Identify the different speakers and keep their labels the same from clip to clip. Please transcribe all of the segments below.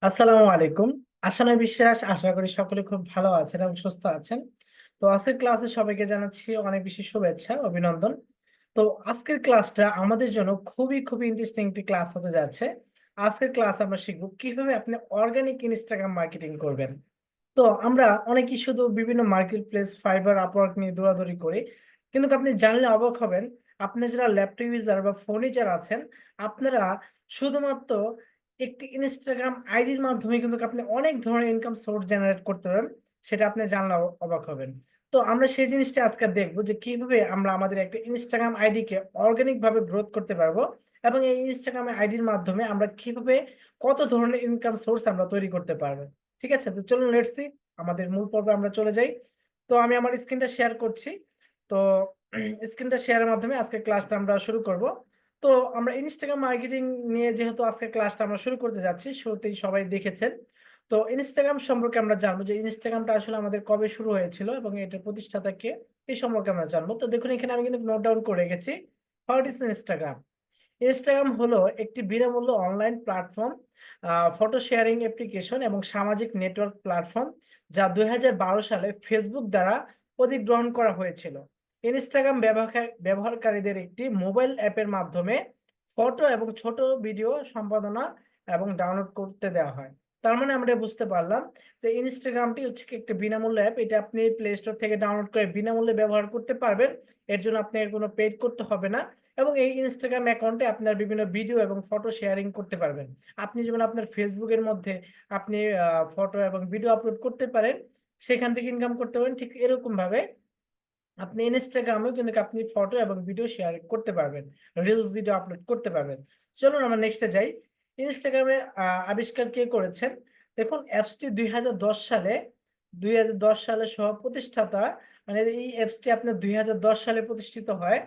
Speaker 1: আসসালামু আলাইকুম। বিশ্বাস, আশা করি সকলে খুব ভালো আছেন এবং সুস্থ আছেন। তো আজকের ক্লাসে সবাইকে জানাচ্ছি অনেক বেশি শুভেচ্ছা, অভিনন্দন। তো আজকের ক্লাসটা আমাদের জন্য খুবই খুবই ইন্টারেস্টিং একটি ক্লাস হতে যাচ্ছে। আজকের ক্লাস আমরা শিখবো কিভাবে আপনি অর্গানিক ইনস্টাগ্রাম মার্কেটিং করবেন। তো আমরা অনেকেই শুধু বিভিন্ন মার্কেট প্লেস, ফাইবার, আপওয়ার্ক নিয়ে দৌড়াদৌড়ি করি, কিন্তু আপনি জানলে অবাক হবেন, আপনি যারা ল্যাপটপ ইউজার বা ফোন ইউজার আছেন, আপনারা শুধুমাত্র একটি ইনস্টাগ্রাম আইডির মাধ্যমে কিন্তু আপনি অনেক ধরনের ইনকাম সোর্স জেনারেট করতে পারেন। সেটা আপনি জানলে অবাক হবেন। তো আমরা সেই জিনিসটা আজকে দেখবো যে কিভাবে আমরা আমাদের একটা ইনস্টাগ্রাম আইডিকে অর্গানিক ভাবে গ্রোথ করতে পারবো, এবং এই ইনস্টাগ্রাম আইডির মাধ্যমে আমরা কিভাবে কত ধরনের ইনকাম সোর্স আমরা তৈরি করতে পারবো। ঠিক আছে, তো চলুন লেটস সি, আমাদের মূল পর্বে আমরা চলে যাই। তো আমি আমার স্ক্রিনটা শেয়ার করছি। তো স্ক্রিনটা শেয়ারের মাধ্যমে আজকে ক্লাসটা আমরা শুরু করব। তো আমরা ইনস্টাগ্রাম মার্কেটিং নিয়ে যেহেতু আজকে ক্লাসটা আমরা শুরু করতে যাচ্ছি, শুরুতেই সবাই দেখেছেন। তো ইনস্টাগ্রাম সম্পর্কে আমরা জানবো যে ইনস্টাগ্রামটা আসলে আমাদের কবে শুরু হয়েছিল এবং এটার প্রতিষ্ঠাতা কে, এই সম্পর্কে আমরা জানবো। তো দেখুন, এখানে আমি কিন্তু নোট ডাউন করে রেখেছি। What is Instagram? ইনস্টাগ্রাম হলো একটি বিনামূল্য online platform, photo sharing application এবং সামাজিক নেটওয়ার্ক প্ল্যাটফর্ম, যা 2012 সালে ফেসবুক দ্বারা অধিগ্রহণ করা হয়েছিল। ইনস্টাগ্রাম ব্যবহারকারীদের একটি মোবাইল অ্যাপের মাধ্যমে ফটো এবং ছোট ভিডিও সম্পাদনা এবং ডাউনলোড করতে দেওয়া হয়। তার মানে আমরা বুঝতে পারলাম যে ইনস্টাগ্রামটি হচ্ছে কি একটা বিনামূল্য অ্যাপ। এটা আপনি প্লে স্টোর থেকে ডাউনলোড করে বিনামূল্যে ব্যবহার করতে পারবেন। এর জন্য আপনার কোনো পেড করতে হবে না। এবং এই ইনস্টাগ্রাম অ্যাকাউন্টে আপনার বিভিন্ন ভিডিও এবং ফটো শেয়ারিং করতে পারবেন। আপনি যেমন আপনার ফেসবুকের মধ্যে আপনি ফটো এবং ভিডিও আপলোড করতে পারেন, সেখান থেকে ইনকাম করতে পারেন, ঠিক এরকম ভাবে আপনি ইনস্টাগ্রামেও কিন্তু আপনি ফটো এবং ভিডিও শেয়ার করতে পারবেন, রিলস ভিডিও আপলোড করতে পারবেন। চলুন আমরা নেক্সটে যাই। ইনস্টাগ্রামের আবিষ্কার কে করেছেন? দেখুন, অ্যাপসটি 2010 সালে সহ প্রতিষ্ঠাতা, মানে এই অ্যাপসটি আপনার 2010 সালে প্রতিষ্ঠিত হয়।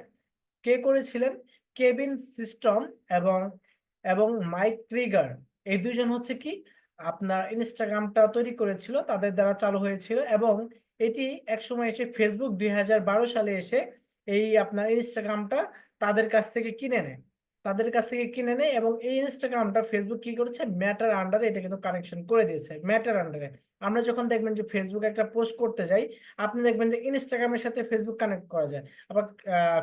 Speaker 1: কে করেছিলেন? কেভিন সিস্টম এবং এবং মাইক ট্রিগার। এই দুইজন হচ্ছে কি আপনার ইনস্টাগ্রামটা তৈরি করেছিল, তাদের দ্বারা চালু হয়েছিল। এবং এটি একসময় এসে ফেসবুক 2012 সালে এসে এই আপনার ইনস্টাগ্রামটা তাদের কাছ থেকে কিনে নেয়। এবং এই ইনস্টাগ্রামটা ফেসবুক কি করেছে, ম্যাটার আন্ডারে এটা কিন্তু কানেকশন করে দিয়েছে। ম্যাটার আন্ডারে আমরা যখন দেখবেন যে ফেসবুক একটা পোস্ট করতে যাই, আপনি দেখবেন যে ইনস্টাগ্রামের সাথে ফেসবুক কানেক্ট করা যায়, আবার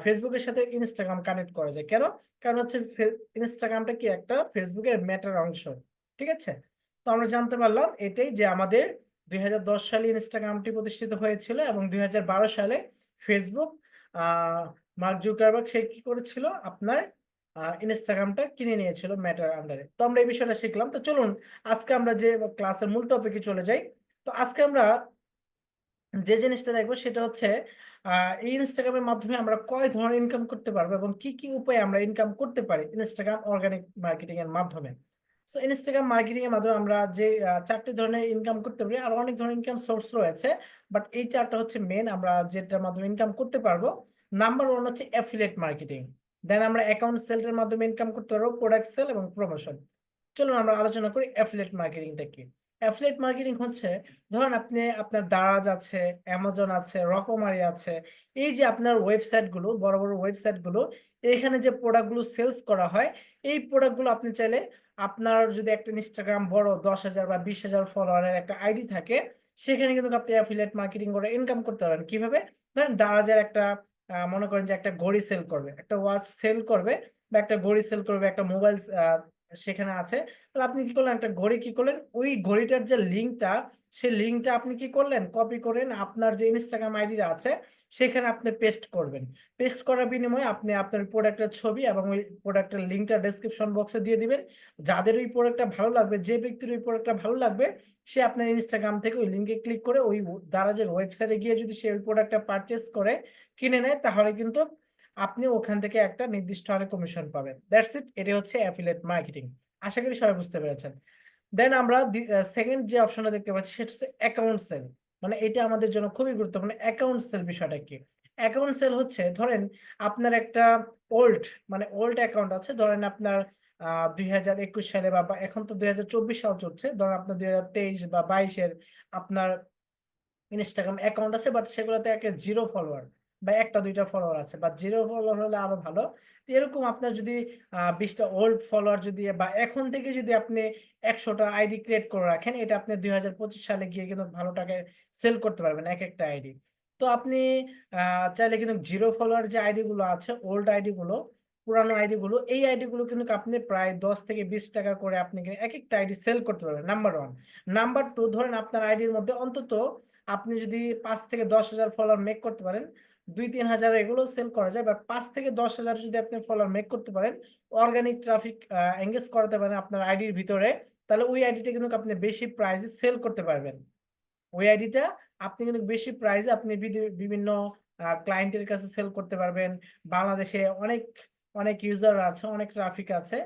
Speaker 1: ফেসবুকের সাথে ইনস্টাগ্রাম কানেক্ট করা যায়। কেন? কারণ হচ্ছে ইনস্টাগ্রামটা কি একটা ফেসবুকের ম্যাটার অংশ। ঠিক আছে, তো আমরা জানতে পারলাম এটাই যে আমাদের 2010 সালে ইনস্টাগ্রামটি প্রতিষ্ঠিত হয়েছিল এবং 2012 সালে ফেসবুক, আহ মার্ক জুকারবার্গ, সে কি করেছিল, আপনার ইনস্টাগ্রামটা কিনে নিয়েছিল ম্যাটার আন্ডারে। তো আমরা এই বিষয়টা শিখলাম। তো চলুন আজকে আমরা যে ক্লাসের মূল টপিকে চলে যাই। তো আজকে আমরা যে জিনিসটা দেখবো সেটা হচ্ছে এই ইনস্টাগ্রামের মাধ্যমে আমরা কয় ধরনের ইনকাম করতে পারবো এবং কি কি উপায়ে আমরা ইনকাম করতে পারি ইনস্টাগ্রাম অর্গানিক মার্কেটিং এর মাধ্যমে। তো ইনস্টাগ্রাম মার্কেটিং এর মাধ্যমে আমরা যে চারটি ধরনের ইনকাম করতে পারি, আর অনেক ধরনের ইনকাম সোর্স রয়েছে, বাট এই চারটা হচ্ছে মেন আমরা যেটার মাধ্যমে ইনকাম করতে পারবো। নাম্বার ওয়ান হচ্ছে অ্যাফিলিয়েট মার্কেটিং। দেন আমরা অ্যাকাউন্ট সেলের মাধ্যমে ইনকাম করতে পারবো, প্রোডাক্ট সেল এবং প্রমোশন। চলুন আমরা আলোচনা করি অ্যাফিলিয়েট মার্কেটিংটা কি। অ্যাফিলিয়েট মার্কেটিং হচ্ছে, ধরুন আপনি আপনার দারাজ আছে, অ্যামাজন আছে, রকমারি আছে, এই যে আপনার ওয়েবসাইট গুলো, বড় বড় ওয়েবসাইট গুলো, এখানে যে প্রোডাক্ট গুলো সেলস করা হয়, এই প্রোডাক্ট গুলো আপনি চাইলে, আপনার যদি একটা ইনস্টাগ্রাম বড় 10,000 বা 20,000 ফলোয়ারের একটা আইডি থাকে, সেখানে কিন্তু আপনি অ্যাফিলিয়েট মার্কেটিং করে ইনকাম করতে পারেন। কিভাবে? ধরেন দারাজের একটা মনে করেন যে একটা ঘড়ি সেল করবে, একটা ওয়াচ সেল করবে, বা একটা ঘড়ি সেল করবে, একটা মোবাইল সেখানে আছে। তাহলে আপনি কি করলেন, একটা ঘড়ি কি করলেন, ওই ঘড়িটার যে লিঙ্কটা, সেই লিঙ্কটা আপনি কি করলেন, কপি করেন আপনার যে ইনস্টাগ্রাম আইডি আছে সেখানে আপনি পেস্ট করবেন। পেস্ট করার বিনিময়ে আপনি আপনার প্রোডাক্টের ছবি এবং ওই প্রোডাক্টের লিঙ্কটা ডেসক্রিপশন বক্সে দিয়ে দিবেন। যাদের ওই প্রোডাক্টটা ভালো লাগবে, যে ব্যক্তির ওই প্রোডাক্টটা ভালো লাগবে, সে আপনার ইনস্টাগ্রাম থেকে ওই লিঙ্কে ক্লিক করে ওই দারাজের ওয়েবসাইটে গিয়ে যদি সে ওই প্রোডাক্টটা পারচেস করে, কিনে নেয়, তাহলে কিন্তু আপনি ওখান থেকে একটা নির্দিষ্ট হারে কমিশন পাবেন। দ্যাটস ইট, এটি হচ্ছে অ্যাফিলিয়েট মার্কেটিং। আশা করি সবাই বুঝতে পেরেছেন। দেন আমরা সেকেন্ড যে অপশনটা দেখতে পাচ্ছি সেটা হচ্ছে অ্যাকাউন্ট সেল। মানে এটা আমাদের জন্য খুবই গুরুত্বপূর্ণ। অ্যাকাউন্ট সেল বিষয়টা কি? অ্যাকাউন্ট সেল হচ্ছে, ধরেন আপনার একটা ওল্ড, মানে ওল্ড অ্যাকাউন্ট আছে, ধরেন আপনার 2021 সালে বা এখন তো 2024 সাল চলছে, ধরেন আপনার 2023 বা 22-এর আপনার ইনস্টাগ্রাম অ্যাকাউন্ট আছে, বাট সেগুলোতে একটা জিরো ফলোয়ার। বা একটা দুইটা ফলোয়ার আছে, বা 0 ফলোয়ার হলে আরো ভালো। তো এরকম আপনার যদি 20টা ওল্ড ফলোয়ার যদি, বা এখন থেকে যদি আপনি 100টা আইডি ক্রিয়েট করে রাখেন, এটা আপনি 2025 সালে গিয়ে কিন্তু ভালো টাকায় সেল করতে পারবেন এক একটা আইডি। তো আপনি চাইলে কিন্তু 0 ফলোয়ার যে আইডি গুলো আছে, ওল্ড আইডি গুলো, পুরানো আইডি গুলো, এই আইডি গুলো কিন্তু আপনি প্রায় 10 থেকে 20 টাকা করে আপনি কিন্তু এক একটা আইডি সেল করতে পারবেন, নাম্বার 1। নাম্বার 2, ধরেন আপনার আইডির মধ্যে অন্তত আপনি যদি 5 থেকে 10,000 ফলোয়ার মেক করতে পারেন, 2-3 হাজার এগুলো সেল করা যায়, বাট 5 থেকে 10,000 যদি আপনি ফলোয়ার মেক করতে পারেন, অর্গানিক ট্রাফিক এঙ্গেজ করাতে পারেন আপনার আইডির ভিতরে, তাহলে ওই আইডিটা কিন্তু আপনি বেশি প্রাইসে সেল করতে পারবেন। ওই আইডিটা আপনি কিন্তু বেশি প্রাইসে আপনি বিভিন্ন ক্লায়েন্টের কাছে সেল করতে পারবেন। বাংলাদেশে অনেক অনেক ইউজার আছে, অনেক ট্রাফিক আছে,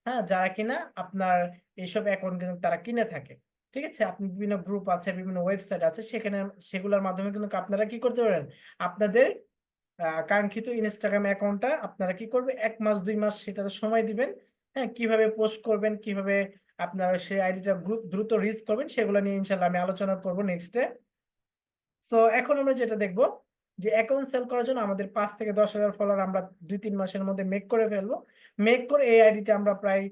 Speaker 1: হ্যাঁ, যারা কিনা আপনার এইসব অ্যাকাউন্ট কিন্তু তারা কিনে থাকে। ঠিক আছে, আপনি বিভিন্ন গ্রুপ আছে, বিভিন্ন ওয়েবসাইট আছে, সেখানে সেগুলোর মাধ্যমে কিন্তু আপনারা কি করতে পারেন, আপনাদের কাঙ্ক্ষিত ইনস্টাগ্রাম অ্যাকাউন্টটা আপনারা কি করবে, 1 মাস 2 মাস সেটাতে সময় দিবেন। হ্যাঁ, কিভাবে পোস্ট করবেন, কিভাবে আপনারা সেই আইডিটা দ্রুত রিচ করবেন, সেগুলো নিয়ে ইনশাল্লাহ আমি আলোচনা করব নেক্সটে। সো এখন আমরা যেটা দেখবো, যে অ্যাকাউন্ট সেল করার জন্য আমাদের 5 থেকে 10,000 ফলোয়ার আমরা 2-3 মাসের মধ্যে মেক করে ফেলবো। মেক করে এই আইডিটা আমরা প্রায়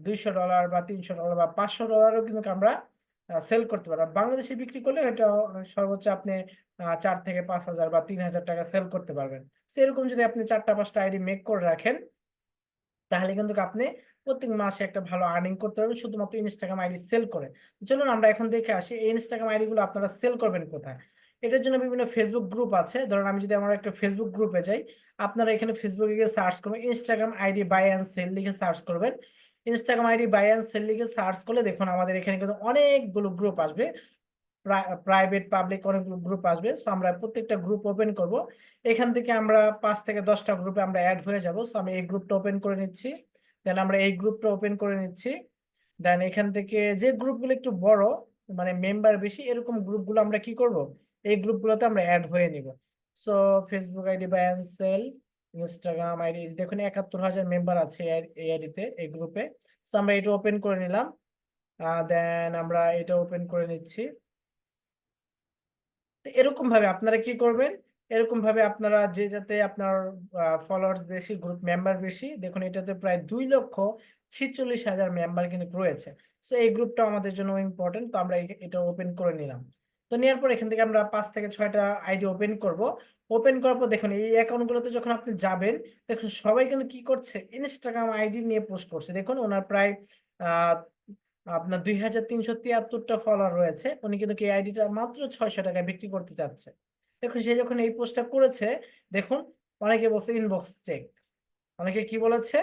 Speaker 1: $200 বা $300 বা $500ও কিন্তু আমরা সেল করতে পারবো। বাংলাদেশে বিক্রি করলে এটা সর্বোচ্চ আপনি 4 থেকে 5,000 বা 3,000 টাকা সেল করতে পারবেন। সেরকম যদি আপনি 4টা 5টা আইডি মেক করে রাখেন, তাহলে কিন্তু আপনি প্রত্যেক মাসে একটা ভালো আর্নিং করতে পারবেন শুধুমাত্র ইনস্টাগ্রাম আইডি সেল করে। চলুন আমরা এখন দেখে আসি এই ইনস্টাগ্রাম আইডি গুলো আপনারা সেল করবেন কোথায়। এটার জন্য বিভিন্ন ফেসবুক গ্রুপ আছে। ধরুন আমি যদি আমার একটা ফেসবুক গ্রুপে যাই, আপনারা এখানে ফেসবুকে গিয়ে সার্চ করবেন Instagram ID buy and sell লিখে সার্চ করবেন। Instagram ID buy and sell লিখে সার্চ করলে দেখুন আমাদের এখানে কিন্তু অনেকগুলো গ্রুপ আসবে, প্রাইভেট পাবলিক অনেকগুলো গ্রুপ আসবে। সো আমরা প্রত্যেকটা গ্রুপ ওপেন করব। এখান থেকে আমরা 5 থেকে 10টা গ্রুপে আমরা অ্যাড হয়ে যাব। সো আমি এই গ্রুপটা ওপেন করে নিচ্ছি, দেন আমরা এই গ্রুপটা ওপেন করে নিচ্ছি। দেন এখান থেকে যে গ্রুপগুলো একটু বড়, মানে মেম্বার বেশি, এরকম গ্রুপগুলো আমরা কি করব, এই গ্রুপগুলোতে আমরা অ্যাড হয়ে নিব। So Facebook ID buy and sell, Instagram ID, দেখুন 71,000 মেম্বার আছে এই আইডিতে, এই গ্রুপে। সো আমরা এটা ওপেন করে নিলাম, দেন আমরা এটা ওপেন করে নিচ্ছি। তো এরকম ভাবে আপনারা কি করবেন, এরকম ভাবে আপনারা যেটাতে আপনার ফলোয়ার্স বেশি, গ্রুপ মেম্বার বেশি, দেখুন এটাতে প্রায় 2,46,000 মেম্বার কিন্তু রয়েছে। তো এই গ্রুপটা আমাদের জন্য ইম্পর্টেন্ট, তো আমরা এটা ওপেন করে নিলাম। তো নেওয়ার পর এখান থেকে আমরা 5 থেকে 6টা আইডি ওপেন করব। ওপেন করার পর দেখুন এই অ্যাকাউন্টগুলোতে যখন আপনি যাবেন, দেখুন সবাই কিন্তু কি করছে, ইনস্টাগ্রাম আইডি নিয়ে পোস্ট করছে। দেখুন ওনার প্রায় আহ আপনার 2,373টা ফলোয়ার রয়েছে, উনি কিন্তু এই আইডিটা মাত্র 600 টাকায় বিক্রি করতে চাচ্ছে। দেখুন সে যখন এই পোস্টটা করেছে, দেখুন অনেকে বলছে ইনবক্স চেক, অনেকে কি বলেছে,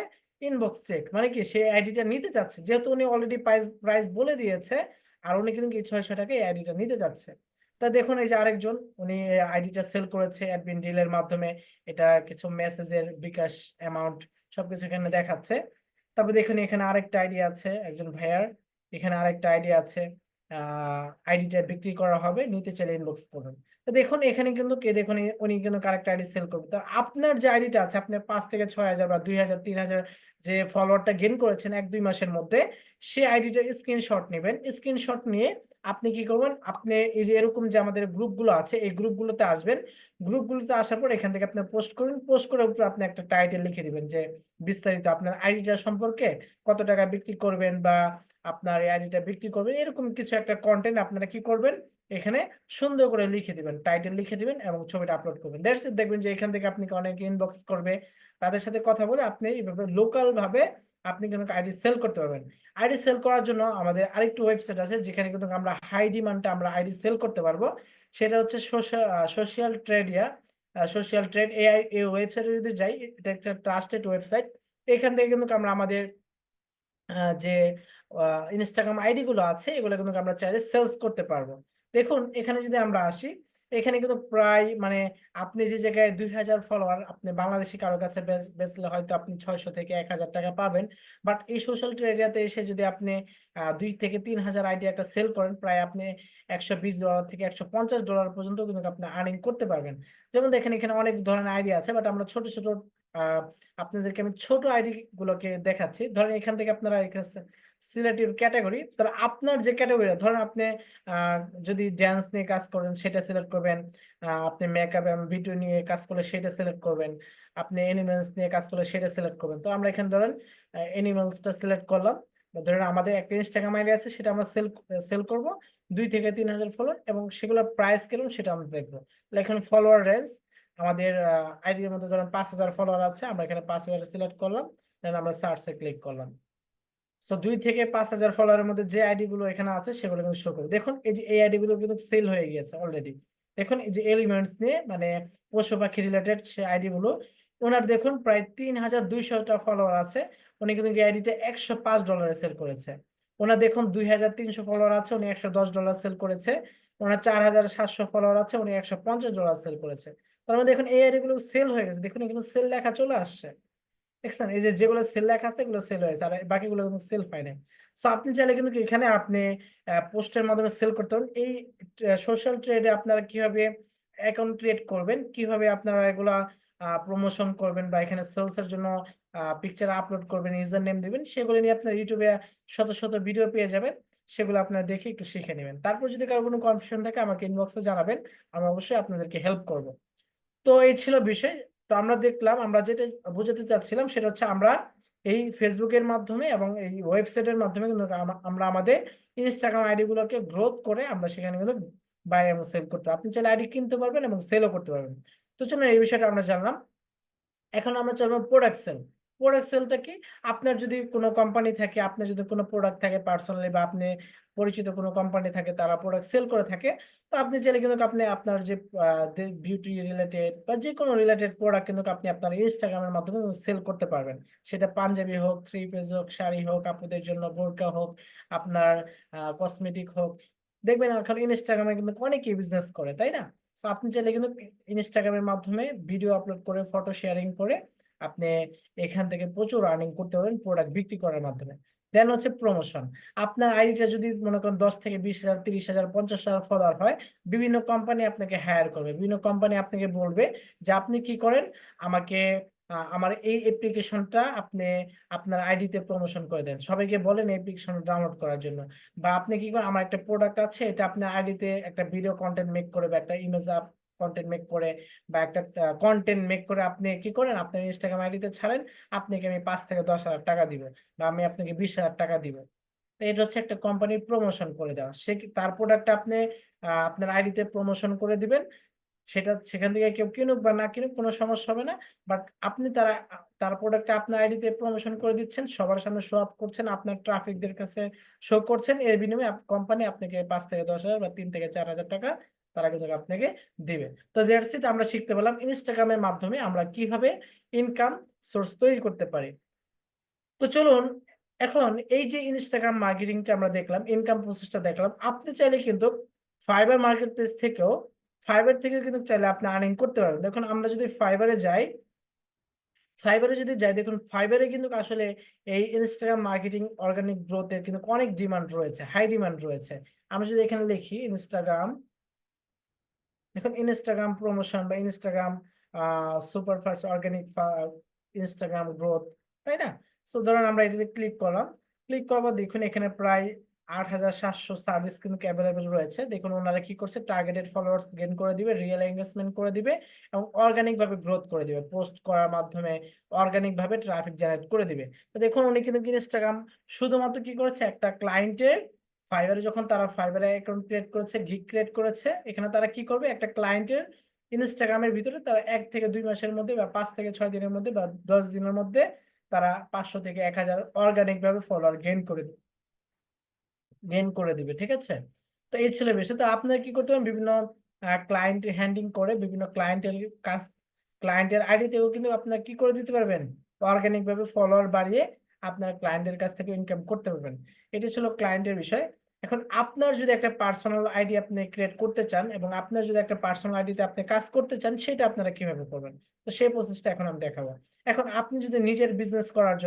Speaker 1: ইনবক্স চেক, মানে কি সে আইডিটা নিতে চাচ্ছে, যেহেতু উনি অলরেডি প্রাইস বলে দিয়েছে, আর উনি কিন্তু এই 600 টাকায় এই আইডিটা নিতে যাচ্ছে। তা দেখুন এই যে আরেকজন, উনি আইডিটা সেল করেছে অ্যাডমিন ডিলের মাধ্যমে, এটা কিছু মেসেজের বিকাশ অ্যামাউন্ট সবকিছু এখানে দেখাচ্ছে। তারপর দেখুন এখানে আরেকটা আইডি আছে একজন ভাইয়ার, এখানে আরেকটা আইডি আছে, আইডিটা বিক্রি করা হবে, নিতে চাইলে ইনবক্স করুন। তো দেখুন এখানে কিন্তু দেখুন উনি কিন্তু কারেক্ট আইডি সেল করবে। তো আপনার যে আইডিটা আছে, আপনি 5 থেকে 6,000 বা 2,000 3,000 যে ফলোয়ারটা গেইন করেছেন 1-2 মাসের মধ্যে, সেই আইডিটার স্ক্রিনশট নেবেন। স্ক্রিনশট নিয়ে আপনি কি করবেন, আপনি এই যে এরকম যে আমাদের গ্রুপগুলো আছে, এই গ্রুপগুলোতে আসবেন। গ্রুপগুলোতে আসার পর এখান থেকে আপনি পোস্ট করবেন, পোস্ট করার উপর আপনি একটা টাইটেল লিখে দিবেন, যে বিস্তারিত আপনার আইডিটা সম্পর্কে, কত টাকা বিক্রি করবেন, বা আপনার এই আইডিটা বিক্রি করবেন, এরকম কিছু একটা কন্টেন্ট আপনারা কি করবেন, এখানে সুন্দর করে লিখে দিবেন, টাইটেল লিখে দিবেন এবং ছবিটা আপলোড করবেন। That's it. দেখবেন যে এখান থেকে আপনি অনেকে ইনবক্স করবে, তাদের সাথে কথা বলে আপনি এইভাবে লোকাল ভাবে আপনি কিন্তু আইডি সেল করতে পারবেন। আইডি সেল করার জন্য আমাদের আরেকটু ওয়েবসাইট আছে, যেখানে কিন্তু আমরা হাই ডিমান্ডে আমরা আইডি সেল করতে পারবো। সেটা হচ্ছে সোশ্যাল ট্রেডিয়া, সোশ্যাল ট্রেড। এই ওয়েবসাইটে যদি যাই, এটা একটা ট্রাস্টেড ওয়েবসাইট। এখান থেকে কিন্তু আমরা আমাদের যে ইনস্টাগ্রাম আইডি গুলো আছে, এগুলো কিন্তু আমরা চাইলে সেলস করতে পারবো। দেখুন এখানে যদি আমরা আসি, এখানে কিন্তু প্রায় মানে আপনি যে জায়গায় 2,000 ফলোয়ার আপনি বাংলাদেশি কারো কাছে বেচলে হয়তো আপনি 600 থেকে 1,000 টাকা পাবেন। বাট এই সোশ্যাল এরিয়াতে এসে যদি আপনি 2 থেকে 3 হাজার আইডি একটা সেল করেন, প্রায় আপনি $120 থেকে $150 পর্যন্ত কিন্তু আপনি আর্নিং করতে পারবেন। যেমন দেখেন এখানে অনেক ধরনের আইডি আছে, বাট আমরা ছোট ছোট আপনাদেরকে আমি ছোট আইডি গুলোকে দেখাচ্ছি। ধরেন এখান থেকে আপনারা এখানে সিলেক্ট ইউর ক্যাটেগরি। তাহলে আপনার যে ক্যাটেগরি ধরেন আপনি আ যদি ড্যান্স নিয়ে কাজ করেন সেটা সিলেক্ট করবেন। আপনি মেকআপ এবং ভিডিও নিয়ে কাজ করলে সেটা সিলেক্ট করবেন। আপনি অ্যানিমেলস নিয়ে কাজ করলে সেটা সিলেক্ট করবেন। তো আমরা এখানে ধরেন অ্যানিমেলসটা সিলেক্ট করলাম। ধরেন আমাদের একটা ইনস্টাগ্রাম আইডি আছে সেটা আমরা সেল করব। ২ থেকে ৩,০০০ ফলোয়ার এবং সেগুলোর প্রাইস কিরকম সেটা আমরা দেখব। তাহলে এখানে ফলোয়ার রেঞ্জ আমাদের আইডির মধ্যে ধরেন ৫,০০০ ফলোয়ার আছে। আমরা এখানে ৫,০০০ সিলেক্ট করলাম। দেন আমরা সার্চে ক্লিক করলাম। সো ২ থেকে ৫,০০০ ফলোয়ারের মধ্যে যে আইডি গুলো এখানে আছে সেগুলো কিন্তু শো করবে। দেখুন এই যে এই আইডি গুলো কিন্তু সেল হয়ে গিয়েছে অলরেডি। দেখুন এই যে এলিমেন্টস নিয়ে মানে পশু পাখি রিলেটেড সে আইডি গুলো ওনার দেখুন প্রায় ৩,২০০ টা ফলোয়ার আছে। উনি কিন্তু এই আইডিটা $১০৫ সেল করেছে। ওনার দেখুন ২,৩০০ ফলোয়ার আছে, উনি $১১০ সেল করেছে। ওনার ৪,৭০০ ফলোয়ার আছে, উনি $১৫০ সেল করেছে। তার মানে দেখুন এই আইডি গুলো সেল হয়ে গেছে। দেখুন এখানে সেল লেখা চলে আসছে। দেখছেন এই যে যেগুলো সেল লেখা আছে এগুলো সেল হয়েছে আর বাকিগুলো কিন্তু সেল হয় নাই। সো আপনি চাইলে কিন্তু এখানে আপনি পোস্টের মাধ্যমে সেল করতে পারেন। এই সোশ্যাল ট্রেডে আপনারা কিভাবে অ্যাকাউন্ট ক্রিয়েট করবেন, কিভাবে আপনারা এগুলা প্রমোশন করবেন বা এখানে সেলস এর জন্য পিকচার আপলোড করবেন, ইউজার নেম দিবেন সেগুলো নিয়ে আপনার ইউটিউবে শত শত ভিডিও পেয়ে যাবেন। সেগুলো আপনারা দেখে একটু শিখে নেবেন। তারপর যদি কারো কোনো কনফিউশন থাকে আমাকে ইনবক্সে জানাবেন। আমি অবশ্যই আপনাদেরকে হেল্প করব। তো এই ছিল বিষয়। তো আমরা দেখলাম আমরা যেটা বোঝাতে চাচ্ছিলাম সেটা হচ্ছে আমরা এই ফেসবুকের মাধ্যমে এবং এই ওয়েবসাইটের মাধ্যমে কিন্তু আমরা আমাদের ইনস্টাগ্রাম আইডি গুলোকে গ্রোথ করে আমরা সেখানে কিন্তু বাই এবং সেল করতে আপনি চাইলে আইডি কিনতে পারবেন এবং সেলও করতে পারবেন। তো চলুন এই বিষয়টা আমরা জানলাম। এখন আমরা চলবো প্রোডাক্ট সেল। প্রোডাক্ট সেলটা কি? আপনার যদি কোনো কোম্পানি থাকে, আপনার যদি কোনো প্রোডাক্ট থাকে পার্সোনালি বা আপনি পরিচিত কোনো কোম্পানি থাকে তারা প্রোডাক্ট সেল করে থাকে। তো আপনি চাইলে কিন্তু আপনি আপনার যে বিউটি রিলেটেড বা যেকোনো রিলেটেড প্রোডাক্ট কিন্তু আপনি আপনার ইনস্টাগ্রামের মাধ্যমে সেল করতে পারবেন। সেটা পাঞ্জাবি হোক, থ্রি পিস হোক, শাড়ি হোক, আপুদের জন্য বোরকা হোক, আপনার কসমেটিক হোক। দেখবেন এখন ইনস্টাগ্রামে কিন্তু অনেকেই বিজনেস করে, তাই না? সো আপনি চাইলে কিন্তু ইনস্টাগ্রামের মাধ্যমে ভিডিও আপলোড করে ফটো শেয়ারিং করে আপনি এখান থেকে প্রচুর আর্নিং করতে পারবেন প্রোডাক্ট বিক্রি করার মাধ্যমে। দেন হচ্ছে প্রমোশন। আপনার আইডিটা যদি মনে করেন ১০ থেকে ২০,০০০, ৩০,০০০, ৫০,০০০ ফলোয়ার হয়, বিভিন্ন কোম্পানি আপনাকে হায়ার করবে। বিভিন্ন কোম্পানি আপনাকে বলবে যে আপনি কি করেন আমাকে আমার এই অ্যাপ্লিকেশনটা আপনি আপনার আইডিতে প্রমোশন করে দেন। সবাইকে বলেন এই অ্যাপ্লিকেশন ডাউনলোড করার জন্য। বা আপনি কি করেন আমার একটা প্রোডাক্ট আছে এটা আপনার আইডিতে একটা ভিডিও কনটেন্ট মেক করে বা একটা ইমেজ কনটেন্ট মেক করে বা একটা কনটেন্ট মেক করে আপনি কি করেন আপনার ইনস্টাগ্রাম আইডিতে ছাড়েন, আপনাকে আমি ৫ থেকে ১০,০০০ টাকা দিব বা আমি আপনাকে ২০,০০০ টাকা দিব। তো এটা হচ্ছে একটা কোম্পানির প্রমোশন করে দেওয়া। সে তার প্রোডাক্টটা আপনি আপনার আইডিতে প্রমোশন করে দিবেন। সেটা সেখান থেকে কেউ কিনুক বা না কিনুক কোনো সমস্যা হবে না। বাট আপনি তার প্রোডাক্টটা আপনার আইডিতে প্রমোশন করে দিচ্ছেন। সবার সামনে শো অফ করছেন, আপনার ট্রাফিকদের কাছে শো করছেন। এর বিনিময়ে কোম্পানি আপনাকে ৫ থেকে ১০,০০০ বা ৩ থেকে ৪,০০০ টাকা তারা কিন্তু আপনাকে দিবে। তো দ্যাটস ইট আমরা শিখতে পারলাম ইনস্টাগ্রামের মাধ্যমে আমরা কিভাবে ইনকাম সোর্স তৈরি করতে পারি। তো চলুন এখন এই যে ইনস্টাগ্রাম মার্কেটিংটা আমরা দেখলাম, ইনকাম প্রসেসটা দেখলাম। আপনি চাইলে কিন্তু ফাইবার মার্কেট প্লেস থেকেও ফাইবার থেকেও কিন্তু চাইলে আপনি আর্নিং করতে পারবেন। দেখুন আমরা যদি ফাইবারে যাই, দেখুন ফাইবারে কিন্তু আসলে এই ইনস্টাগ্রাম মার্কেটিং অর্গানিক গ্রোথ এর কিন্তু অনেক ডিমান্ড রয়েছে, হাই ডিমান্ড রয়েছে। আমরা যদি এখানে লিখি ইনস্টাগ্রাম, দেখুন ইনস্টাগ্রাম প্রমোশন বা Instagram superfast organic Instagram growth, তাই না? সো ধরুন আমরা এটাতে ক্লিক করলাম। ক্লিক করবার দেখুন এখানে প্রায় ৮,৭০০ সার্ভিস কিন্তু অ্যাভেলেবেল রয়েছে। দেখুন ওনারা কি করছে টার্গেটেড ফলোয়ার্স গেইন করে দিবে, রিয়েল এঙ্গেজমেন্ট করে দিবে এবং অর্গানিক ভাবে গ্রোথ করে দিবে। পোস্ট করার মাধ্যমে অর্গানিক ভাবে ট্রাফিক জেনারেট করে দিবে। তো দেখুন উনি কিন্তু ইনস্টাগ্রাম শুধুমাত্র কি করেছে একটা ক্লায়েন্টের ফাইবারে যখন তারা ফাইবারে অ্যাকাউন্ট ক্রিয়েট করেছে, গিগ ক্রিয়েট করেছে, এখানে তারা কি করবে একটা ক্লায়েন্টের ইনস্টাগ্রামের ভিতরে তারা ১ থেকে ২ মাসের মধ্যে বা ৫ থেকে ৬ দিনের মধ্যে বা ১০ দিনের মধ্যে তারা ৫০০ থেকে ১,০০০ অর্গানিক ভাবে ফলোয়ার গেইন করে দিবে। ঠিক আছে? তো এই ছিল বিষয়। তো আপনারা কি করতে পারেন বিভিন্ন ক্লায়েন্ট হ্যান্ডলিং করে বিভিন্ন কাজ ক্লায়েন্টের আইডিতেও কিন্তু আপনারা কি করে দিতে পারবেন? অর্গানিক ভাবে ফলোয়ার বাড়িয়ে আপনার ক্লায়েন্টের কাছ থেকে ইনকাম করতে পারবেন। এটি ছিল ক্লায়েন্টের বিষয়। এখন আপনার যদি একটা পার্সোনাল আইডি আপনি ক্রিয়েট করতে চান এবং আপনার যদি একটা পার্সোনাল আইডিতে আপনি কাজ করতে চান সেটা আপনারা কিভাবে করবেন? তো সেই প্রসেসটা এখন আমি দেখাবো। এখন আপনি যদি নিজের বিজনেস করার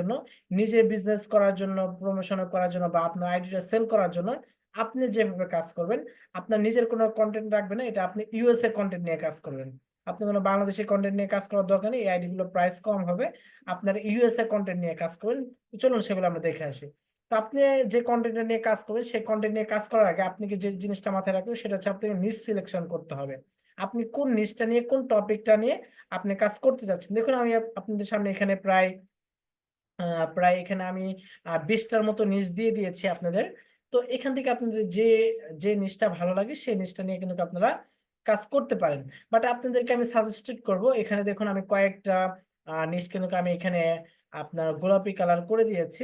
Speaker 1: জন্য, প্রমোশন করার জন্য বা আপনার আইডিটা সেল করার জন্য আপনি যেভাবে কাজ করবেন, আপনার নিজের কোনো কনটেন্ট রাখবেন না। এটা আপনি ইউএসএ কনটেন্ট নিয়ে কাজ করবেন। আপনি কোনো বাংলাদেশি কন্টেন্ট নিয়ে কাজ করার দরকার নেই, এই আইডি গুলো প্রাইস কম হবে। আপনার ইউএসএ কন্টেন্ট নিয়ে কাজ করবেন। চলুন সেগুলো আমরা দেখে আসি। তো আপনি যে কন্টেন্ট নিয়ে কাজ করবেন সেই কন্টেন্ট নিয়ে কাজ করার আগে আপনি যে জিনিসটা মাথায় রাখবেন সেটা হচ্ছে আপনাকে নিশ সিলেকশন করতে হবে। আপনি কোন নিশটা নিয়ে, কোন টপিকটা নিয়ে আপনি কাজ করতে যাচ্ছেন। দেখুন আমি আপনাদের সামনে এখানে প্রায় এখানে আমি 20টার মতো নিশ দিয়ে দিয়েছি আপনাদের। তো এখান থেকে আপনাদের যে যে নিশটা ভালো লাগে সেই নিশটা নিয়ে কিন্তু আপনারা কাজ করতে পারেন। বাট আপনাদেরকে আমি সাজেস্টেড করব, এখানে দেখুন আমি কয়েকটা নিশ কিন্তু আমি এখানে আপনার গোলাপি কালার করে দিয়েছি।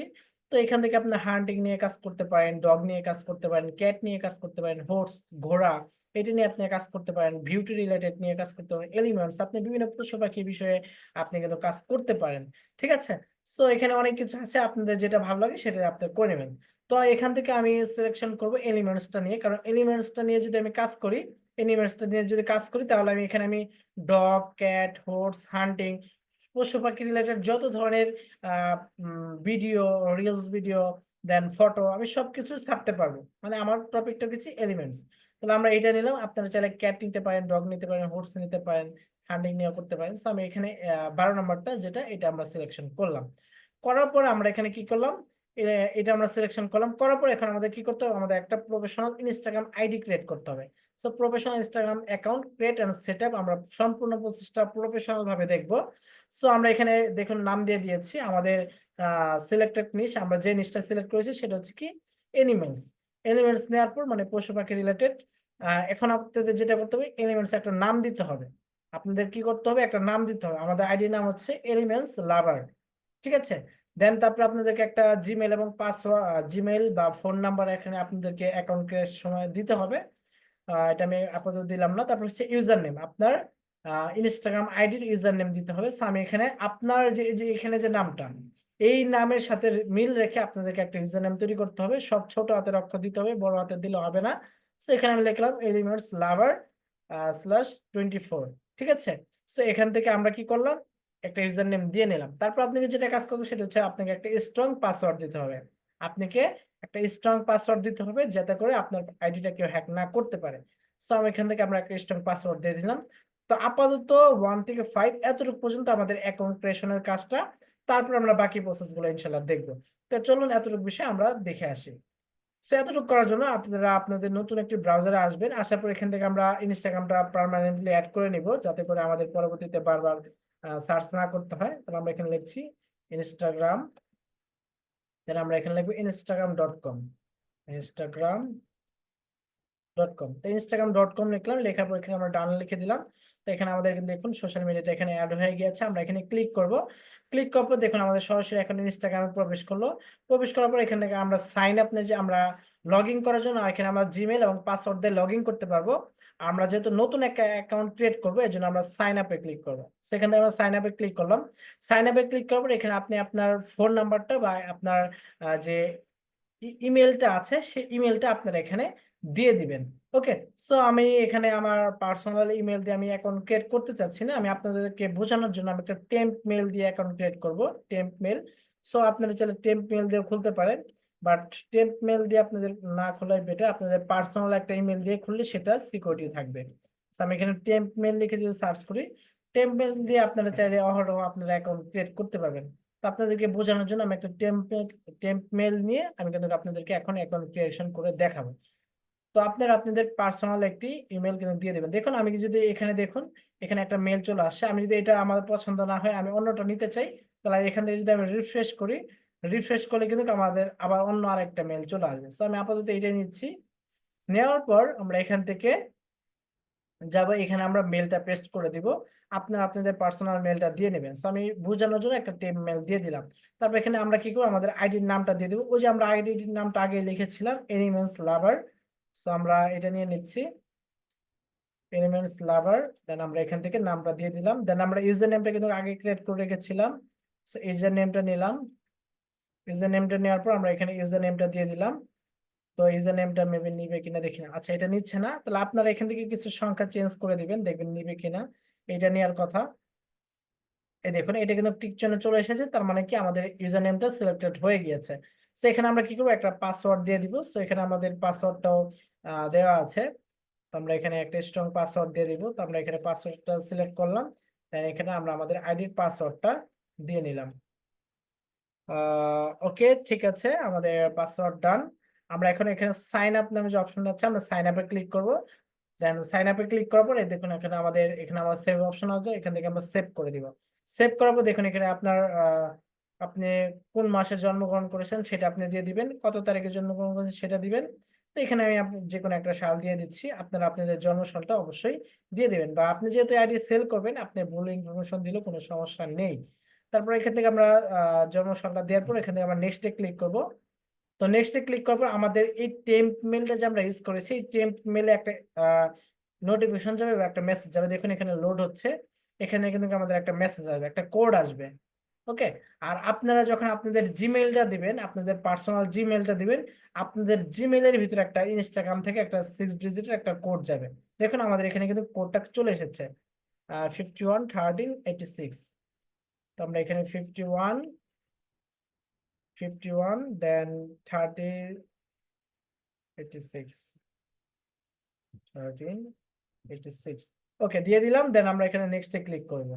Speaker 1: তো এখান থেকে আপনার হান্টিং নিয়ে কাজ করতে পারেন, ডগ নিয়ে কাজ করতে পারেন, ক্যাট নিয়ে কাজ করতে পারেন, হর্স ঘোড়া এটা নিয়ে আপনি কাজ করতে পারেন, বিউটি রিলেটেড নিয়ে কাজ করতে পারেন, এলিমেন্টস আপনি বিভিন্ন পশু পাখি বিষয়ে আপনি কিন্তু কাজ করতে পারেন। ঠিক আছে। সো এখানে অনেক কিছু আছে, আপনাদের যেটা ভালো লাগে সেটা আপনি করে নেবেন। তো এখান থেকে আমি সিলেকশন করব এলিমেন্টসটা নিয়ে, কারণ এলিমেন্টসটা নিয়ে যদি আমি কাজ করি, এলিমেন্টসটা নিয়ে যদি কাজ করি তাহলে আমি এখানে ডগ, ক্যাট, হর্স, হান্টিং, পশু পাখি রিলেটেড যত ধরনের ভিডিও, রিলস ভিডিও, দেন ফটো আমি সবকিছু ছাড়তে পারবো। মানে আমার টপিকটা কিছু এলিমেন্টস। তাহলে আমরা এটা নিলাম। আপনারা চাইলে ক্যাট নিতে পারেন, ডগ নিতে পারেন, হর্স নিতে পারেন, হান্টিং নিয়ে করতে পারেন। তো আমি এখানে 12 নম্বরটা যেটা এটা আমরা সিলেকশন করলাম। করার পর আমরা এখানে কি করলাম, এটা আমরা সিলেকশন করলাম। করার পর এখন আমাদের কি করতে হবে, আমাদের একটা প্রফেশনাল ইনস্টাগ্রাম আইডি ক্রিয়েট করতে হবে। So professional Instagram account create and setup আমরা সম্পূর্ণ প্রসেসটা প্রফেশনাল ভাবে দেখব। সো আমরা এখানে দেখুন নাম দিয়ে দিয়েছি আমাদের সিলেক্টেড নিশ। আমরা যে নিশটা সিলেক্ট করেছি সেটা হচ্ছে কি এনিমেলস। এলিমেন্টস নেওয়ার পর মানে পশু পাখি রিলেটেড। এখন আপনাদের যেটা করতে হবে, এলিমেন্টস একটা নাম দিতে হবে। আপনাদের কি করতে হবে, একটা নাম দিতে হবে। আমাদের আইডি নাম হচ্ছে এলিমেন্টস লাভার। ঠিক আছে। দেন তারপর আপনাদেরকে একটা জিমেল এবং পাসওয়ার্ড, জিমেল বা ফোন নাম্বার এখানে আপনাদেরকে অ্যাকাউন্ট ক্রিয়েট সময় দিতে হবে। এটা আমি আপাতত দিলাম না। তারপর হচ্ছে ইউজার নেম, আপনার ইনস্টাগ্রাম আইডির ইউজার নেম দিতে হবে। সো আমি এখানে আপনার যে যে এখানে যে নামটা, এই নামের সাথে মিল রেখে আপনাদেরকে একটা ইউজার নেম তৈরি করতে হবে। সব ছোট হাতের অক্ষর দিতে হবে, বড় হাতের দিলে হবে না। সো এখানে আমি লিখলাম এলিমেন্টস লাভার /24। ঠিক আছে। সো এখান থেকে আমরা কি করলাম, একটা ইউজার নেম দিয়ে নিলাম। তারপর আপনাকে যেটা কাজ করবে সেটা হচ্ছে আপনাকে একটা স্ট্রং পাসওয়ার্ড দিতে হবে। আপনাকে একটা স্ট্রং পাসওয়ার্ড দিতে হবে যাতে করে আপনার আইডিটা কেউ হ্যাক না করতে পারে। সো আমি এখান থেকে আমরা একটা স্ট্রং পাসওয়ার্ড দিয়ে দিলাম। তো আপাতত 1 থেকে 5 এতটুকু পর্যন্ত আমাদের অ্যাকাউন্ট ক্রিয়েশনের কাজটা। তারপর আমরা বাকি প্রসেসগুলো ইনশাআল্লাহ দেখবো। তো চলুন এতটুকু বিষয় আমরা দেখে আসি। সো এতটুকু করার জন্য আপনারা আপনাদের নতুন একটি ব্রাউজারে আসবেন। আসার পর এখান থেকে আমরা ইনস্টাগ্রামটা পার্মানেন্টলি অ্যাড করে নিব যাতে করে আমাদের পরবর্তীতে বারবার সার্চ না করতে হয়। তাহলে আমরা এখানে লিখছি ইনস্টাগ্রাম, দেন আমরা এখানে লিখবো instagram.com। instagram.com, তো instagram.com লিখলাম। লেখার পর এখানে আমরা ডান লিখে দিলাম। তো এখানে আমাদের দেখুন সোশ্যাল মিডিয়াটা এখানে অ্যাড হয়ে গিয়েছে। আমরা এখানে ক্লিক করব। ক্লিক করার পর দেখুন আমাদের সরাসরি এখন ইনস্টাগ্রামে প্রবেশ করলো। প্রবেশ করার পর এখান থেকে আমরা সাইন আপ, যে আমরা লগ ইন করার জন্য এখানে আমরা জিমেল এবং পাসওয়ার্ড দিয়ে লগ ইন করতে পারবো। আমরা যেহেতু নতুন একটা অ্যাকাউন্ট ক্রিয়েট করবো এর জন্য আমরা সাইন আপে ক্লিক করবো। সেখান থেকে আমরা সাইন আপে ক্লিক করলাম। সাইন আপে ক্লিক করার পর এখানে আপনি আপনার ফোন নাম্বারটা বা আপনার যে ইমেলটা আছে সেই ইমেলটা আপনারা এখানে দিয়ে দিবেন। ওকে। সো আমি এখানে আমার পার্সোনাল ইমেল দিয়ে আমি অ্যাকাউন্ট ক্রিয়েট করতে চাচ্ছি না। আমি আপনাদেরকে বোঝানোর জন্য আমি একটা টেম্প মেল দিয়ে অ্যাকাউন্ট ক্রিয়েট করব, টেম্প মেল। সো আপনারা চাইলে টেম্প মেল দিয়ে খুলতে পারেন, বাট টেম্প মেল দিয়ে আপনাদের না খোলাই বেটার। আপনাদের পার্সোনাল একটা ইমেল দিয়ে খুললে সেটা সিকিউরিটি থাকবে। সো আমি এখানে টেম্প মেল লিখে যদি সার্চ করি, টেম্প মেল দিয়ে আপনারা চাইলে অহরহ আপনারা অ্যাকাউন্ট ক্রিয়েট করতে পারবেন। তো আপনাদেরকে বোঝানোর জন্য আমি একটা টেম্প মেল নিয়ে আমি কিন্তু আপনাদেরকে এখন অ্যাকাউন্ট ক্রিয়েশন করে দেখাবো। তো আপনারা আপনাদের পার্সোনাল একটি ইমেল কিন্তু দিয়ে দেবেন। দেখুন আমি যদি এখানে দেখুন এখানে একটা মেল চলে আসছে। আমি যদি এটা আমার পছন্দ না হয় আমি অন্যটা নিতে চাই, তাহলে এখান থেকে যদি আমি রিফ্রেশ করি, রিফ্রেশ করলে কিন্তু আমাদের আবার অন্য আরেকটা মেল চলে আসবে। তো আমি আপাতত এটাই নিচ্ছি। নেওয়ার পর আমরা এখান থেকে যাবো, এখানে আমরা মেলটা পেস্ট করে দিব। আপনারা আপনাদের পার্সোনাল মেলটা দিয়ে নেবেন। তো আমি বোঝানোর জন্য একটা টেম মেল দিয়ে দিলাম। তারপর এখানে আমরা কি করব, আমাদের আইডির নামটা দিয়ে দেবো। ওই যে আমরা আইডির নামটা আগে লিখেছিলাম এনিমেলস লাভার। সো আমরা এটা নিয়ে নিচ্ছি এনিমেলস লাভার। দেন আমরা এখান থেকে নামটা দিয়ে দিলাম। দেন আমরা ইউজার নেমটা কিন্তু আগে ক্রিয়েট করে রেখেছিলাম। সো ইউজার নেমটা নিলাম। ইউজার নেমটা নেওয়ার পর আমরা এখানে ইউজার নেমটা দিয়ে দিলাম। তো ইউজার নেমটা মেবি নিবে কিনা দেখি না। আচ্ছা এটা নিচ্ছে না, তাহলে আপনারা এখান থেকে কিছু সংখ্যা চেঞ্জ করে দিবেন, দেখবেন নিবে কিনা। এটা নেওয়ার কথা। এই দেখুন এটা কিন্তু টিক চিহ্ন চলে এসেছে, তার মানে কি আমাদের ইউজার নেমটা সিলেক্টেড হয়ে গিয়েছে। সো এখানে আমরা কি করবো, একটা পাসওয়ার্ড দিয়ে দিব। সো এখানে আমাদের পাসওয়ার্ডটাও দেওয়া আছে। তো আমরা এখানে একটা স্ট্রং পাসওয়ার্ড দিয়ে দিব। তো আমরা এখানে পাসওয়ার্ডটা সিলেক্ট করলাম, দেন এখানে আমরা আমাদের আইডির পাসওয়ার্ডটা দিয়ে নিলাম। ওকে, ঠিক আছে, আমাদের পাসওয়ার্ড ডান। আমরা এখন এখানে সাইন আপ নামে যে অপশনটা আছে, আমরা সাইন আপে ক্লিক করব। দেন সাইন আপে ক্লিক করার পরে দেখুন এখানে আমার সেভ অপশন আছে, এখান থেকে আমরা সেভ করে দিব। সেভ করার পর দেখুন এখানে আপনি কোন মাসে জন্মগ্রহণ করেছেন সেটা আপনি দিয়ে দিবেন, কত তারিখে জন্মগ্রহণ করেছেন সেটা দিবেন। তো এখানে আমি যে কোনো একটা সাল দিয়ে দিচ্ছি, আপনারা আপনাদের জন্ম সালটা অবশ্যই দিয়ে দিবেন, বা আপনি যেহেতু আইডি সেল করবেন আপনি ভুল ইনফরমেশন দিলেও কোনো সমস্যা নেই। তারপর এখান থেকে আমরা জন্ম সালটা দেওয়ার পর এখান থেকে আমরা নেক্সটে ক্লিক করব। তো নেক্সটে ক্লিক করার পর আমাদের এই টেম্প মেলটা যে আমরা ইউজ করেছি, এই টেম্প মেলে একটা নোটিফিকেশন যাবে বা একটা মেসেজ যাবে, দেখুন এখানে লোড হচ্ছে। এখানে কিন্তু আমাদের একটা মেসেজ আসবে, একটা কোড আসবে। ওকে, আর আপনারা যখন আপনাদের জিমেইলটা দিবেন, আপনাদের পার্সোনাল জিমেইলটা দিবেন, আপনাদের জিমেইলের ভিতরে একটা ইনস্টাগ্রাম থেকে একটা 6 ডিজিটের একটা কোড যাবে। দেখুন আমাদের এখানে কিন্তু কোডটা চলে এসেছে, 51 13 86। তো আমরা এখানে 51 দেন 13 86 ওকে দিয়ে দিলাম। দেন আমরা এখানে নেক্সটে ক্লিক করব।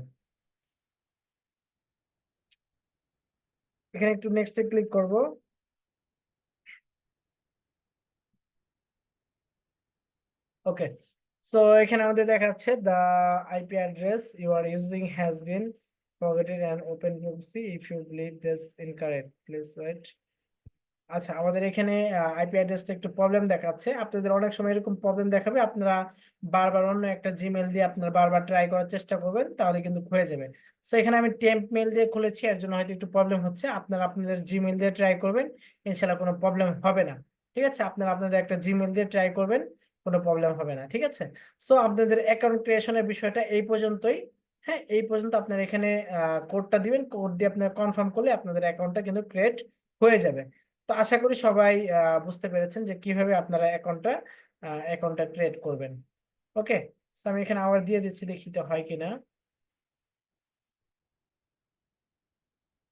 Speaker 1: এখানে একটু নেক্সটে ক্লিক করব। ওকে, সো এখানে আমাদের দেখাচ্ছে the IP address you are using has been forwarded and open proxy if you believe this incorrect please wait। আচ্ছা, আমাদের এখানে আইপি অ্যাড্রেসটা একটু প্রবলেম দেখাচ্ছে, আপনাদের অনেক সময় এরকম প্রবলেম দেখাবে, আপনারা বারবার অন্য একটা জিমেল দিয়ে আপনারা বারবার ট্রাই করার চেষ্টা করবেন, তাহলে কিন্তু হয়ে যাবে। সো এখানে আমি টেম্প মেল দিয়ে খুলেছি, এর জন্য হয়তো একটু প্রবলেম হচ্ছে, আপনারা আপনাদের জিমেল দিয়ে ট্রাই করবেন, ইনশাআল্লাহ কোনো প্রবলেম হবে না। ঠিক আছে, আপনারা আপনাদের একটা জিমেল দিয়ে ট্রাই করবেন, কোনো প্রবলেম হবে না। ঠিক আছে, সো আপনাদের অ্যাকাউন্ট ক্রিয়েশনের বিষয়টা এই পর্যন্তই। হ্যাঁ, এই পর্যন্ত আপনারা এখানে কোডটা দিবেন, কোড দিয়ে আপনারা কনফার্ম করলে আপনাদের অ্যাকাউন্টটা কিন্তু ক্রিয়েট হয়ে যাবে। তো আশা করি সবাই বুঝতে পেরেছেন যে কিভাবে আপনারা অ্যাকাউন্টটা ক্রিয়েট করবেন। ওকে, তো আমি এখানে আবার দিয়ে দিচ্ছি, দেখি তো হয় কিনা।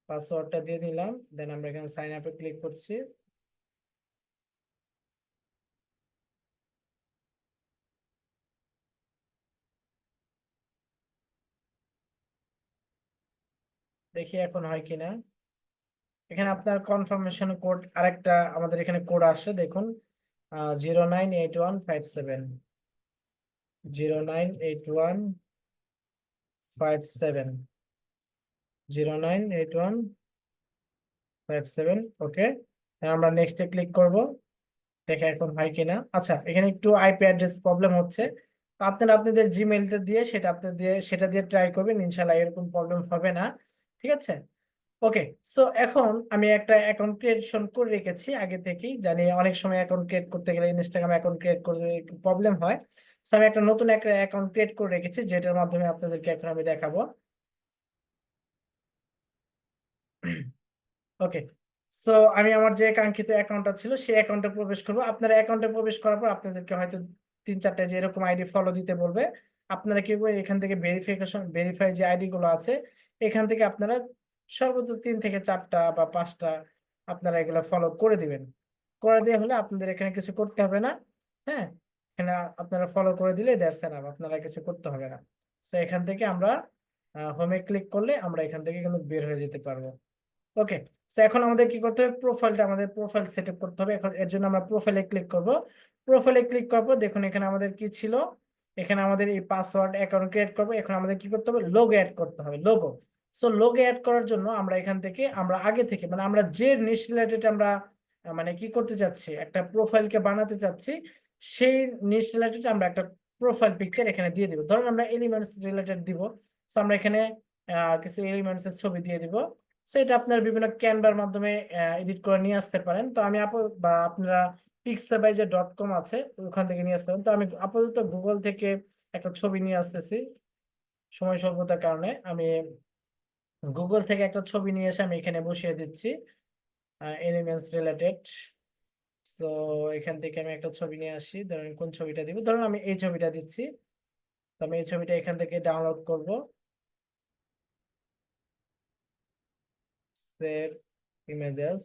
Speaker 1: পাসওয়ার্ডটা দিয়ে দিলাম, দেন আমরা এখানে সাইন আপে ক্লিক করছি। দেখি এখন হয় কিনা। এখানে আপনার কনফার্মেশন কোড আরেকটা আমাদের এখানে কোড আসছে, দেখুন 098157, 098157, 098157। ওকে, আমরা নেক্সটে ক্লিক করব, দেখে এখন হয় কিনা। আচ্ছা, এখানে একটু আইপি অ্যাড্রেস প্রবলেম হচ্ছে, তো আপনারা আপনাদের জিমেইলটা দিয়ে সেটা দিয়ে ট্রাই করবেন, ইনশাআল্লাহ এরকম প্রবলেম হবে না। ঠিক আছে, ওকে। সো এখন আমি একটা অ্যাকাউন্ট ক্রিয়েশন করে রেখেছি আগে থেকেই, জানি অনেক সময় অ্যাকাউন্ট ক্রিয়েট করতে গেলে ইনস্টাগ্রাম অ্যাকাউন্ট ক্রিয়েট করতে একটু প্রবলেম হয়। সো আমি একটা নতুন একটা অ্যাকাউন্ট ক্রিয়েট করে রেখেছি, যেটার মাধ্যমে আপনাদেরকে এখন আমি দেখাবো। ওকে, সো আমি আমার যে কাঙ্ক্ষিত অ্যাকাউন্টটা ছিল সেই অ্যাকাউন্টে প্রবেশ করবো। আপনারা অ্যাকাউন্টে প্রবেশ করার পর আপনাদেরকে হয়তো 3-4টা যে এরকম আইডি ফলো দিতে বলবে। আপনারা কি করবেন, এখান থেকে ভেরিফাই যে আইডি গুলো আছে, এখান থেকে আপনারা সর্বোচ্চ 3 থেকে 4টা বা 5টা আপনারা এগুলো ফলো করে দিবেন। করে দিয়ে হলে আপনাদের এখানে কিছু করতে হবে না। হ্যাঁ, এখানে আপনারা ফলো করে দিলে দ্যাটস এনাফ, আপনারা কিছু করতে হবে না। তো এখান থেকে আমরা হোমে ক্লিক করলে আমরা এখান থেকে কিন্তু বের হয়ে যেতে পারবো। ওকে, তো এখন আমাদের কি করতে হবে, আমাদের প্রোফাইল সেট আপ করতে হবে। এখন এর জন্য আমরা প্রোফাইলে ক্লিক করব। প্রোফাইলে ক্লিক করার পর দেখুন এখানে আমাদের কি ছিল, এখানে আমাদের এই পাসওয়ার্ড অ্যাকাউন্ট ক্রিয়েট করব। এখন আমাদের কি করতে হবে, লোগো অ্যাড করতে হবে, লোগো। সো লোগো অ্যাড করার জন্য আমরা এখান থেকে আমরা আগে থেকে মানে আমরা যে নিশ রিলেটেড আমরা মানে কি করতে চাচ্ছি, একটা প্রোফাইলকে বানাতে চাচ্ছি, সেই নিশ রিলেটেড আমরা একটা প্রোফাইল পিকচার এখানে দিয়ে দিব। ধরুন আমরা এলিমেন্টস রিলেটেড দিব, সো আমরা এখানে কিছু এলিমেন্টস এর ছবি দিয়ে দিব। সো এটা আপনার বিভিন্ন ক্যানভার মাধ্যমে এডিট করে নিয়ে আসতে পারেন। তো আমি বা আপনারা pixabay.com আছে, ওখান থেকে নিয়ে আসতে পারেন। তো আমি আপাতত গুগল থেকে একটা ছবি নিয়ে আসতেছি, সময় স্বল্পতার কারণে আমি গুগল থেকে একটা ছবি নিয়ে এসে আমি এখানে বসিয়ে দিচ্ছি, এলিমেন্টস রিলেটেড। তো এখান থেকে আমি একটা ছবি নিয়ে আসি, ধরুন কোন ছবিটা দিব, ধরুন আমি এই ছবিটা দিচ্ছি। তো আমি এই ছবিটা এখান থেকে ডাউনলোড করব, সেভ ইমেজেস,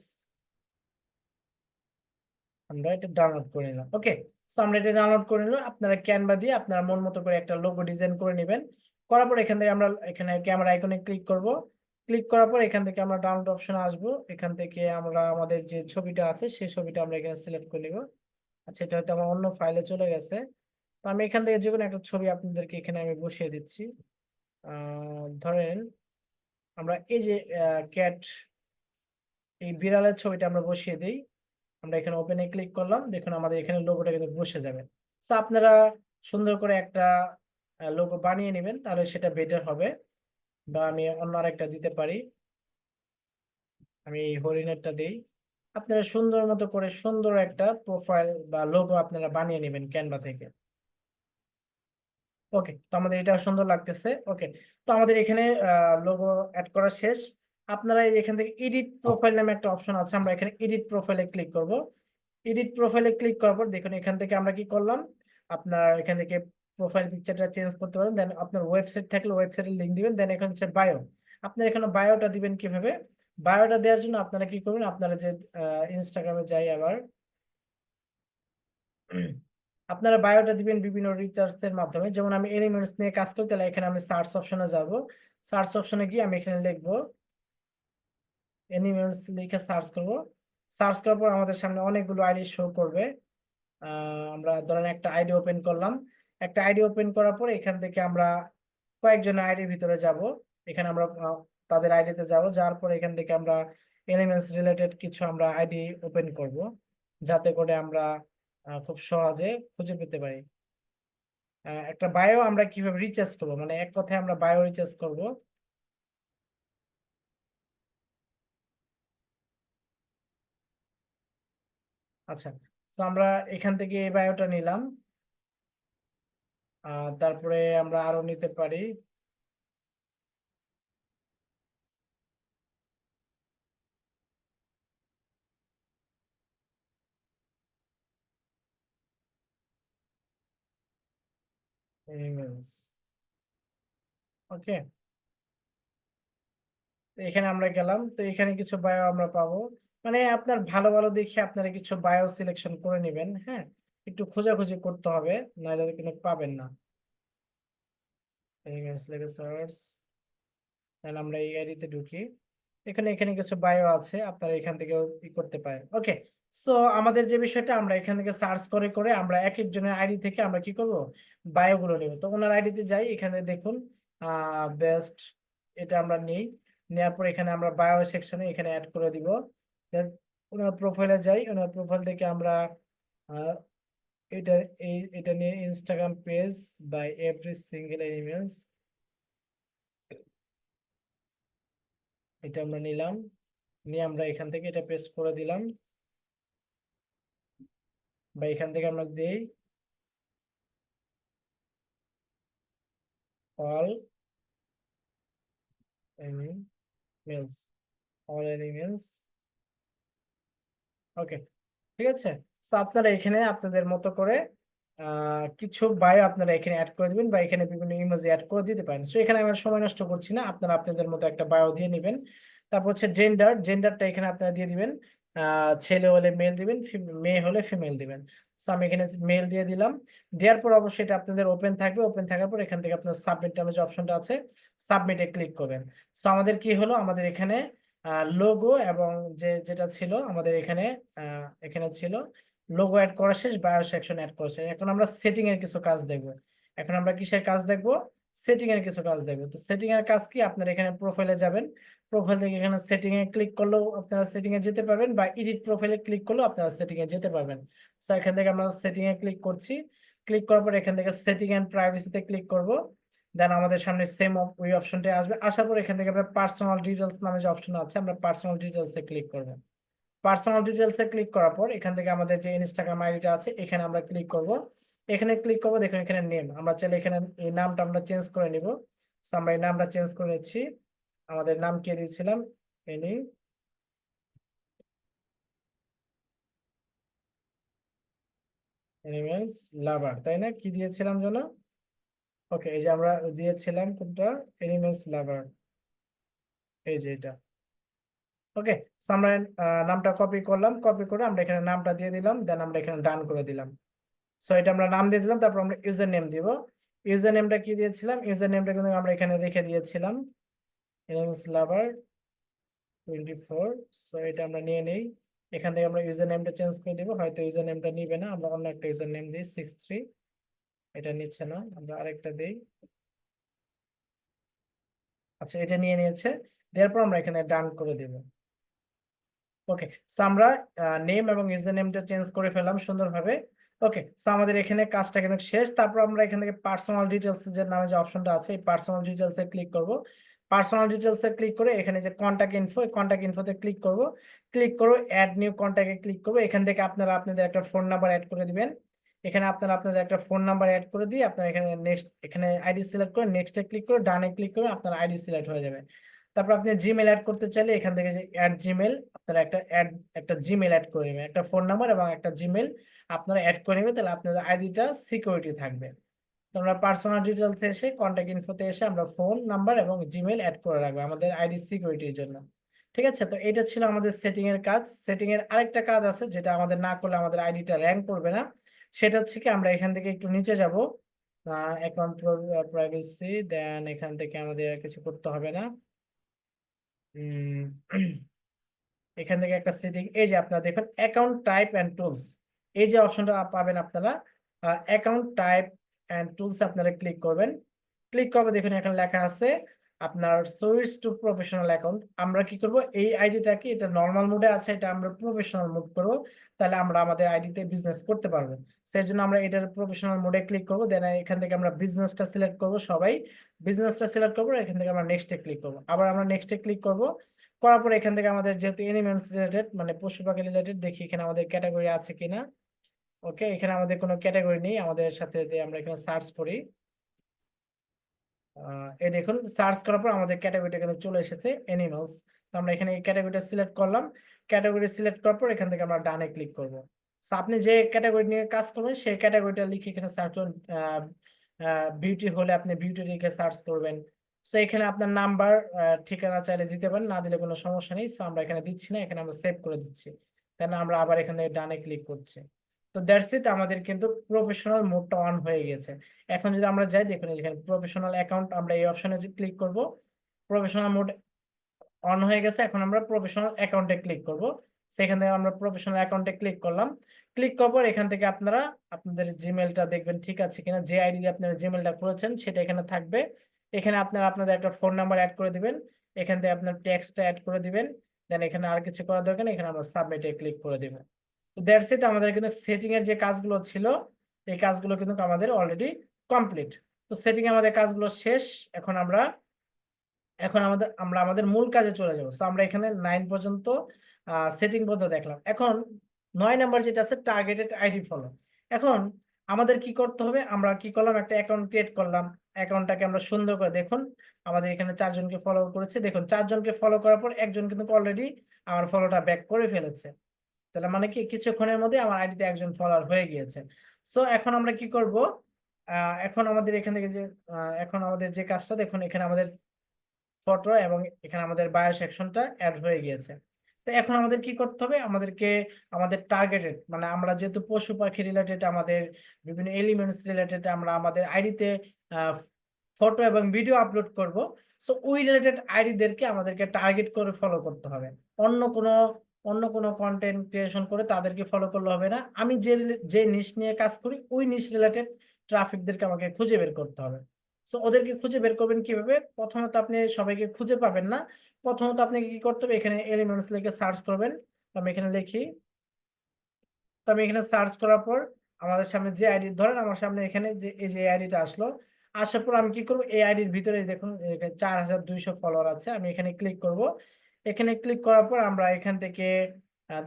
Speaker 1: আমরা এটা ডাউনলোড করে নিলাম। ওকে, সো আমরা এটা ডাউনলোড করে নিলাম। আপনারা ক্যানভা দিয়ে আপনারা মন মতো করে একটা লোগো ডিজাইন করে নেবেন। করার পর এখান থেকে আমরা এখানে ক্যামেরা আইকনে ক্লিক করব। ক্লিক করার পর এখান থেকে আমরা ডাউনলোড অপশনে আসবো। এখান থেকে আমরা আমাদের যে ছবিটা আছে সেই ছবিটা আমরা এখানে সিলেক্ট করে নিব। আচ্ছা, এটা হয়তো আমার অন্য ফাইলে চলে গেছে। তো আমি এখান থেকে যে কোনো একটা ছবি আপনাদেরকে এখানে আমি বসিয়ে দিচ্ছি। ধরেন আমরা এই যে ক্যাট, এই বিড়ালের ছবিটা আমরা বসিয়ে দিই। আমরা এখানে ওপেনে ক্লিক করলাম, দেখুন আমাদের এখানে লোগোটা কিন্তু বসে যাবে। তো আপনারা সুন্দর করে একটা লোগো বানিয়ে নেবেন, তাহলে সেটা বেটার হবে। বা আমি অন্য আরেকটা দিতে পারি, আমি এই হরিণেরটা দিই। আপনারা সুন্দর মতো করে সুন্দর একটা প্রোফাইল বা লোগো আপনারা বানিয়ে নেবেন ক্যানভা থেকে। ওকে, তো আমাদের এটা সুন্দর লাগতেছে। ওকে, তো আমাদের এখানে লোগো অ্যাড করা শেষ। আপনারা এখান থেকে এডিট প্রোফাইল নামে একটা অপশন আছে, আমরা এখানে এডিট প্রোফাইলে ক্লিক করব। এডিট প্রোফাইলে ক্লিক করার পর দেখুন এখান থেকে আমরা কি করলাম, আপনার এখান থেকে প্রোফাইল পিকচারটা চেঞ্জ করতে পারেন। দেন আপনার ওয়েবসাইট থাকলে ওয়েবসাইটের লিংক দিবেন। দেন এখানে হচ্ছে বায়ো, আপনার এখানে বায়োটা দিবেন কিভাবে। বায়োটা দেওয়ার জন্য আপনারা কি করবেন, আপনারা যে ইনস্টাগ্রামে যাই আবার, আপনারা বায়োটা দিবেন বিভিন্ন রিচার্জ এর মাধ্যমে। যেমন আমি এলিমেন্টস নিয়ে কাজ করি, তাহলে এখানে আমি সার্চ অপশনে যাব। সার্চ অপশনে গিয়ে আমি এখানে লিখবো এলিমেন্টস, লিখে সার্চ করব। সার্চ করার পর আমাদের সামনে অনেকগুলো আইডি শো করবে। আমরা ধরেন একটা আইডি ওপেন করলাম। একটা আইডি ওপেন করার পর এখান থেকে আমরা কয়েকজন আইডির ভিতরে যাব। এখানে আমরা তাদের আইডিতে যাব, যাওয়ার পর এখান থেকে আমরা এলিমেন্টস রিলেটেড কিছু আমরা আইডি ওপেন করব, যাতে করে আমরা খুব সহজে খুঁজে পেতে পারি। একটা বায়ো আমরা কিভাবে রিচার্জ করব, মানে এক কথায় আমরা বায়ো রিচার্জ করব। আচ্ছা, তো আমরা এখান থেকে এই বায়োটা নিলাম। তারপরে আমরা আরো নিতে পারি। এলিমেন্টস, ওকে, এখানে আমরা গেলাম। তো এখানে কিছু বায়ো আমরা পাবো। মানে আপনার ভালো ভালো দেখে আপনারা কিছু বায়ো সিলেকশন করে নেবেন। হ্যাঁ, একটু খোঁজাখুঁজি করতে হবে, নাহলে কিন্তু পাবেন না। এলিমেন্টস লেগে সার্চ, তাহলে আমরা এই আইডিতে ঢুকি। এখানে এখানে কিছু বায়ো আছে, আপনারা এখান থেকে ই করতে পারেন। ওকে, সো আমাদের যে বিষয়টা, আমরা এখান থেকে সার্চ করে করে আমরা এক একজনের আইডি থেকে আমরা কি করব, বায়ো গুলো নেব। তো ওনার আইডিতে যাই, এখানে দেখুন বেস্ট, এটা আমরা নেই। নেওয়ার পর এখানে আমরা বায়ো সেকশনে এখানে অ্যাড করে দিব। দেন ওনার প্রোফাইলে যাই, ওনার প্রোফাইল থেকে আমরা আহ, এটা এটা নিয়ে Instagram page by every single animals, এটা আমরা নিলাম। নিয়ে আমরা এখান থেকে এটা পেস্ট করে দিলাম, বা এখান থেকে আমরা দেই অল এনিমেলস, অল এনিমেলস। ওকে, ঠিক আছে। তো আপনারা এখানে আপনাদের মতো করে কিছু বায়ো আপনারা এখানে অ্যাড করে দিবেন, বা এখানে বিভিন্ন ইমোজি অ্যাড করে দিতে পারেন। সো এখানে আমরা সময় নষ্ট করছি না, আপনারা আপনাদের মতো একটা বায়ো দিয়ে নেবেন। তারপর হচ্ছে জেন্ডার, জেন্ডারটা এখানে আপনারা দিয়ে দিবেন। ছেলে হলে মেল দিবেন, মেয়ে হলে ফিমেল দিবেন। সো আমি এখানে মেল দিয়ে দিলাম। দেওয়ার পর অবশ্যই এটা আপনাদের ওপেন থাকবে। ওপেন থাকার পর এখান থেকে আপনার সাবমিট নামে যে অপশনটা আছে, সাবমিটে ক্লিক করবেন। সো আমাদের কি হলো, আমাদের এখানে লোগো এবং যেটা ছিল আমাদের এখানে, এখানে ছিল লোগো অ্যাড করা শেষ, বায়ো সেকশন অ্যাড করা শেষ। এখন আমরা সেটিং এর কিছু কাজ দেখবো। এখন আমরা কিসের কাজ দেখবো, সেটিং এর কিছু কাজ দেখবো। তো সেটিং এর কাজ কি, আপনারা এখানে প্রোফাইলে যাবেন। প্রোফাইল থেকে এখানে সেটিং এ ক্লিক করলেও আপনারা সেটিং এ যেতে পারবেন, বা এডিট প্রোফাইলে ক্লিক করলেও আপনারা সেটিং এ যেতে পারবেন। তো এখান থেকে আমরা সেটিং এ ক্লিক করছি। ক্লিক করার পর এখান থেকে সেটিং এন্ড প্রাইভেসিতে ক্লিক করব। দেন আমাদের সামনে সেম ওই অপশনটা আসবে। আসার পর এখান থেকে আমরা পার্সোনাল ডিটেলস নামে যে অপশন আছে, আমরা পার্সোনাল ডিটেলস এ ক্লিক করব। পার্সোনাল ডিটেলস এ ক্লিক করার পর এখান থেকে আমাদের যে ইনস্টাগ্রাম আইডিটা আছে এখানে আমরা ক্লিক করব। এখানে ক্লিক করব, দেখুন এখানে নেম, আমরা চাইলে এখানে এই নামটা আমরা চেঞ্জ করে নিব। So, আমরা এই নামটা চেঞ্জ করে নিচ্ছি। আমাদের নাম কে দিয়েছিলাম, এনি এনিমেলস লাভার, তাই না, কি দিয়েছিলাম যেন। ওকে, এই যে আমরা দিয়েছিলাম কোনটা, এনিমেলস লাভার, এই যে এটা। ওকে, আমরা নামটা কপি করলাম, কপি করে আমরা এখানে নামটা দিয়ে দিলাম। দেন আমরা এখানে ডান করে দিলাম। সো এটা আমরা নাম দিয়ে দিলাম, তারপর আমরা ইউজার নেম দিব। ইউজার নেমটা কি দিয়েছিলাম, ইউজার নেমটা কিন্তু আমরা এখানে রেখে দিয়েছিলাম লাভার 24। সো এটা আমরা নিয়ে নেই, এখান থেকে আমরা ইউজার নেমটা চেঞ্জ করে দিব, হয়তো ইউজার নেমটা নিবে না, আমরা অন্য একটা ইউজার নেম দিই 63। এটা নিচ্ছে না, আমরা আরেকটা দিই। আচ্ছা, এটা নিয়ে নিয়েছে, দেওয়ার পর আমরা এখানে ডান করে দিব। ওকে, সো আমরা নেম এবং ইউজার নেমটা চেঞ্জ করে ফেললাম সুন্দরভাবে। ওকে, সো আমাদের এখানে কাজটা কিন্তু শেষ। তারপর আমরা এখান থেকে পার্সোনাল ডিটেলস যে নামে যে অপশনটা আছে, এই পার্সোনাল ডিটেলস এ ক্লিক করব। পার্সোনাল ডিটেলস এ ক্লিক করে এখানে যে কন্টাক্ট ইনফো, এই কন্টাক্ট ইনফোতে ক্লিক করব। ক্লিক করে অ্যাড নিউ কন্টাক্টে ক্লিক করব। এখান থেকে আপনারা আপনাদের একটা ফোন নাম্বার অ্যাড করে দিবেন। এখানে আপনারা আপনাদের একটা ফোন নাম্বার অ্যাড করে দিয়ে আপনারা এখানে নেক্সট, এখানে আইডি সিলেক্ট করে নেক্সটে ক্লিক করে ডানে ক্লিক করে আপনার আইডি সিলেক্ট হয়ে যাবে। তারপর আপনি জিমেল অ্যাড করতে চাইলে এখান থেকে যে অ্যাড জিমেল, আপনারা একটা জিমেল অ্যাড করে নেবেন, একটা ফোন নাম্বার এবং একটা জিমেল আপনারা অ্যাড করে নেবেন, তাহলে আপনাদের আইডিটা সিকিউরিটি থাকবে। তো আমরা পার্সোনাল ডিটেলস এসে কন্ট্যাক্ট ইনফোতে এসে আমরা ফোন নাম্বার এবং জিমেল অ্যাড করে রাখবো আমাদের আইডি সিকিউরিটির জন্য। ঠিক আছে, তো এটা ছিল আমাদের সেটিং এর কাজ। সেটিং এর আরেকটা কাজ আছে যেটা আমাদের না করলে আমাদের আইডিটা র্যাঙ্ক করবে না। সেটা হচ্ছে কি, আমরা এখান থেকে একটু নিচে যাব, অ্যাকাউন্ট প্রাইভেসি, দেন এখান থেকে আমাদের আর কিছু করতে হবে না। এখান থেকে একটা সেটিং, এই যে আপনারা দেখুন অ্যাকাউন্ট টাইপ অ্যান্ড টুলস, এই যে অপশনটা পাবেন আপনারা, অ্যাকাউন্ট টাইপ অ্যান্ড টুলস আপনারা ক্লিক করবেন। ক্লিক করবে, দেখুন এখানে লেখা আছে আপনার সুইচ টু প্রফেশনাল অ্যাকাউন্ট। আমরা কি করব, এই আইডিটাকে, এটা নর্মাল মোডে আছে, এটা আমরা প্রফেশনাল মোড করব, তাহলে আমরা আমাদের আইডিতে বিজনেস করতে পারবো। সেই জন্য আমরা এটার প্রফেশনাল মোডে ক্লিক করব, দেন এখান থেকে আমরা বিজনেসটা সিলেক্ট করব, সবাই বিজনেসটা সিলেক্ট করবো, এখান থেকে আমরা নেক্সটে ক্লিক করব, আবার আমরা নেক্সটে ক্লিক করব। করার পর এখান থেকে আমাদের যেহেতু এনিমেলস রিলেটেড, মানে পশু পাখি রিলেটেড, দেখি এখানে আমাদের ক্যাটাগরি আছে কিনা। ওকে, এখানে আমাদের কোনো ক্যাটাগরি নেই, আমাদের সাথে আমরা এখানে সার্চ করি। এই দেখুন সার্চ করার পর আমাদের ক্যাটাগরিটা এখানে চলে এসেছে এনিমেলস। তো আমরা এখানে এই ক্যাটাগরিটা সিলেক্ট করলাম। ক্যাটাগরি সিলেক্ট করার পর এখান থেকে আমরা ডানে ক্লিক করব। সো আপনি যে ক্যাটাগরি নিয়ে কাজ করবেন সেই ক্যাটাগরিটা লিখে এখানে সার্চ করুন। বিউটি হলে আপনি বিউটি লিখে সার্চ করবেন। সো এখানে আপনার নাম্বার, ঠিকানা চাইলে দিতে পারেন, না দিলে কোনো সমস্যা নেই। সো আমরা এখানে দিচ্ছি না, এখানে আমরা সেভ করে দিচ্ছি। তাই না, আমরা আবার এখানে ডানে ক্লিক করছি। তো দ্যাটস ইট, আমাদের কিন্তু প্রফেশনাল মোডটা অন হয়ে গেছে। এখন যদি আমরা যাই, দেখুন এখানে প্রফেশনাল অ্যাকাউন্ট, আমরা এই অপশনে ক্লিক করব। প্রফেশনাল মোড অন হয়ে গেছে, এখন আমরা প্রফেশনাল অ্যাকাউন্টে ক্লিক করব। সেখান থেকে আমরা প্রফেশনাল অ্যাকাউন্টে ক্লিক করলাম। ক্লিক করার পর এখান থেকে আপনারা আপনাদের জিমেলটা দেখবেন ঠিক আছে কিনা, যে আইডি দিয়ে আপনারা জিমেলটা করেছেন সেটা এখানে থাকবে। এখানে আপনারা আপনাদের একটা ফোন নাম্বার অ্যাড করে দিবেন, এখান থেকে আপনার টেক্সটটা অ্যাড করে দিবেন, দেন এখানে আর কিছু করার দরকার নেই, এখানে আমরা সাবমিটে ক্লিক করে দিব। তো দ্যাটস ইট, আমাদের কিন্তু সেটিং এর যে কাজগুলো ছিল এই কাজগুলো কিন্তু আমাদের অলরেডি কমপ্লিট। তো সেটিং এ আমাদের কাজগুলো শেষ। এখন আমরা আমাদের মূল কাজে চলে যাবো। তো আমরা এখানে 9 পর্যন্ত সেটিং পর্যন্ত দেখলাম। এখন 9 নাম্বার যেটা আছে টার্গেটেড আইডি ফলো। এখন আমাদের কি করতে হবে, আমরা কি করলাম, একটা অ্যাকাউন্ট ক্রিয়েট করলাম। অ্যাকাউন্টটাকে আমরা সুন্দর করে দেখুন, আমাদের এখানে 4 জনকে ফলো করেছে, দেখুন 4 জনকে ফলো করার পর একজন কিন্তু অলরেডি আমার ফলোটা ব্যাক করে ফেলেছে। তাহলে মানে কি, কিছুক্ষণের মধ্যে আমার আইডিতে একজন ফলোয়ার হয়ে গিয়েছে। সো এখন আমরা কি করব, এখন আমাদের এখান থেকে যে এখন আমাদের যে কাজটা, দেখুন এখানে আমাদের ফটো এবং এখানে আমাদের বায়ো সেকশনটা অ্যাড হয়ে গিয়েছে। তো এখন আমাদের কি করতে হবে, আমাদেরকে আমাদের টার্গেটেড, মানে আমরা যেহেতু পশু পাখি রিলেটেড, আমাদের বিভিন্ন এলিমেন্টস রিলেটেড আমরা আমাদের আইডিতে ফটো এবং ভিডিও আপলোড করব। সো ওই রিলেটেড আইডিদেরকে আমাদেরকে টার্গেট করে ফলো করতে হবে। অন্য কোনো অন্য কোনো কন্টেন্ট ক্রিয়েশন করে তাদেরকে ফলো করলে হবে না। আমি যে যে নিশ নিয়ে কাজ করি ওই নিশ রিলেটেড ট্রাফিকদেরকে আমাকে খুঁজে বের করতে হবে। সো ওদেরকে খুঁজে বের করবেন কিভাবে, প্রথমত আপনি সবাইকে খুঁজে পাবেন না। প্রথমত আপনাকে কি করতে হবে, এখানে এলিমেন্টস লিখে সার্চ করবেন। তো আমি এখানে লিখি, তো আমি এখানে সার্চ করার পর আমাদের সামনে যে আইডি, ধরেন আমার সামনে এখানে যে এই যে আইডিটা আসলো, আসার পর আমি কি করব, এই আইডির ভিতরে দেখুন 4200 ফলোয়ার আছে, আমি এখানে ক্লিক করব। এখানে ক্লিক করার পর আমরা এখান থেকে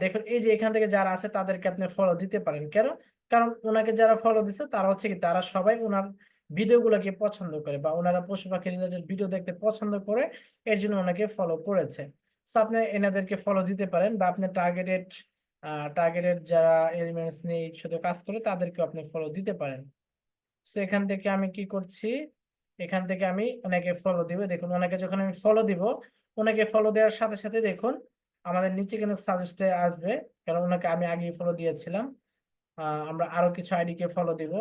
Speaker 1: দেখুন এই যে এখান থেকে যারা আছে তাদেরকে আপনি ফলো দিতে পারেন। কেন? কারণ ওনাকে যারা ফলো দিচ্ছে তারা হচ্ছে কি, তারা সবাই ওনার ভিডিওগুলোকে পছন্দ করে, বা ওনারা পশু পাখি রিলেটেড ভিডিও দেখতে পছন্দ করে, এর জন্য ওনাকে ফলো করেছে। সো আপনি এনাদেরকে ফলো দিতে পারেন, বা আপনি টার্গেটেড যারা এলিমেন্টস নিয়ে শুধু কাজ করে তাদেরকে আপনি ফলো দিতে পারেন। সো এখান থেকে আমি কি করছি, এখান থেকে আমি ওনাকে ফলো দিব। দেখুন ওনাকে যখন আমি ফলো দিব, ওনাকে ফলো দেওয়ার সাথে সাথে দেখুন আমাদের নিচে কিন্তু সাজেস্টে আসবে, কারণ ওনাকে আমি আগেই ফলো দিয়েছিলাম। আমরা আরো কিছু আইডি কে ফলো দিব।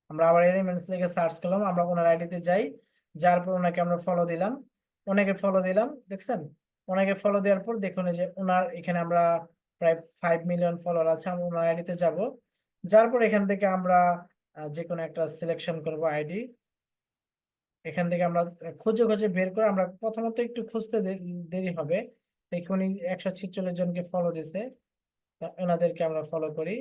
Speaker 1: আমরা আবার এলিমেন্টস লিখে সার্চ করলাম, আমরা ওনার আইডিতে যাই, যার পর ওনাকে আমরা ফলো দিলাম, ওনাকে ফলো দিলাম, দেখছেন? ওনাকে ফলো দেওয়ার পর দেখুন এই যে ওনার এখানে আমরা প্রায় 5 মিলিয়ন ফলোয়ার আছে। আমরা ওনার আইডিতে যাব, যার পর এখান থেকে আমরা যে কোনো একটা সিলেকশন করব আইডি। এখান থেকে আমরা খুঁজে খুঁজে বের করে, আমরা প্রথমত একটু খুঁজতে দেরি হবে। দেখুন 146 জনকে ফলো দিছে, ওনাদেরকে আমরা ফলো করি।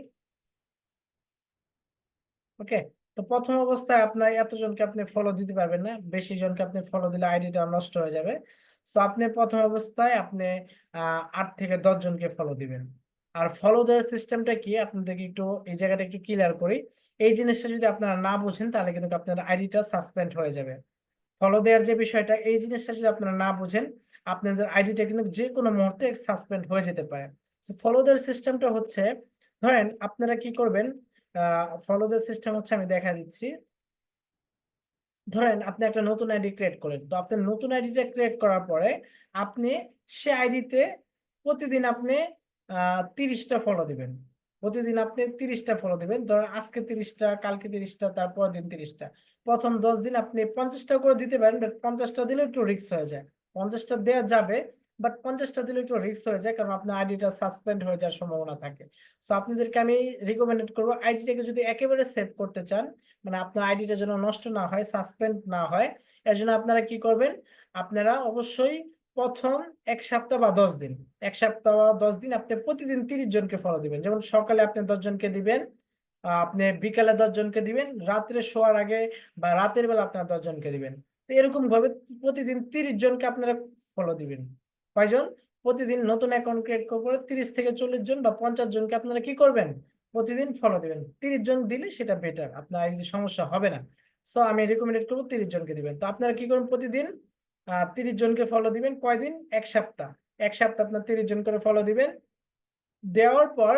Speaker 1: ওকে, তো প্রথম অবস্থায় আপনার এতজনকে আপনি ফলো দিতে পারবেন না, বেশি জনকে আপনি ফলো দিলে আইডিটা নষ্ট হয়ে যাবে। সো আপনি প্রথম অবস্থায় আপনি 8 থেকে 10 জনকে ফলো দিবেন। আর ফলো দেওয়ার সিস্টেমটা কি আপনাদেরকে একটু এই জায়গাটা একটু ক্লিয়ার করি। এই জিনিসটা যদি আপনারা না বুঝেন তাহলে কিন্তু আপনার আইডিটা সাসপেন্ড হয়ে যাবে। ফলো দেওয়ার যে বিষয়টা, এই জিনিসটা যদি আপনারা না বুঝেন, আপনাদের আইডিটা কিন্তু যে কোনো মুহূর্তে সাসপেন্ড হয়ে যেতে পারে। ফলো দেওয়ার সিস্টেমটা হচ্ছে, ধরেন আপনারা কি করবেন, ফলো দেওয়ার সিস্টেম হচ্ছে আমি দেখা দিচ্ছি। ধরেন আপনি একটা নতুন আইডি ক্রিয়েট করেন, তো আপনি নতুন আইডিটা ক্রিয়েট করার পরে আপনি সে আইডিতে প্রতিদিন আপনি 30টা ফলো দিবেন। প্রতিদিন আপনি 30টা ফলো দিবেন, ধরেন আজকে 30টা, কালকে 30টা, তারপর দিন 30টা। প্রথম 10 দিন আপনি 50টা করে দিতে পারেন, বাট 50টা দিলে একটু রিস্ক হয়ে যায়। 50টা দেওয়া যাবে, বাট 50টা দিলে একটু রিস্ক হয়ে যায়, কারণ আপনার আইডিটা সাসপেন্ড হয়ে যাওয়ার সম্ভাবনা থাকে। সো আপনাদেরকে আমি রিকমেন্ড করবো, আইডিটাকে যদি একেবারে সেভ করতে চান, মানে আপনার আইডিটা যেন নষ্ট না হয়, সাসপেন্ড না হয়, এর জন্য আপনারা কি করবেন, আপনারা অবশ্যই প্রথম 1 সপ্তাহ বা 10 দিন, 1 সপ্তাহ বা 10 দিন আপনি প্রতিদিন 30 জনকে ফলো দিবেন। যেমন সকালে আপনি 10 জনকে দিবেন, আপনি বিকালে 10 জনকে দিবেন, রাত্রে শোয়ার আগে বা রাতের বেলা আপনারা 10 জনকে দিবেন। তো এরকম ভাবে প্রতিদিন 30 জনকে আপনারা ফলো দিবেন। কয়জন? প্রতিদিন নতুন অ্যাকাউন্ট ক্রিয়েট করে 30 থেকে 40 জন বা 50 জনকে আপনারা কি করবেন, প্রতিদিন ফলো দিবেন। 30 জন দিলে সেটা বেটার, আপনার আইডিতে সমস্যা হবে না। সো আমি রেকমেন্ড করবো 30 জনকে দিবেন। তো আপনারা কি করবেন, প্রতিদিন 30 জনকে ফলো দিবেন। কয়দিন? 1 সপ্তাহ। 1 সপ্তাহ আপনার 30 জন করে ফলো দিবেন। দেওয়ার পর,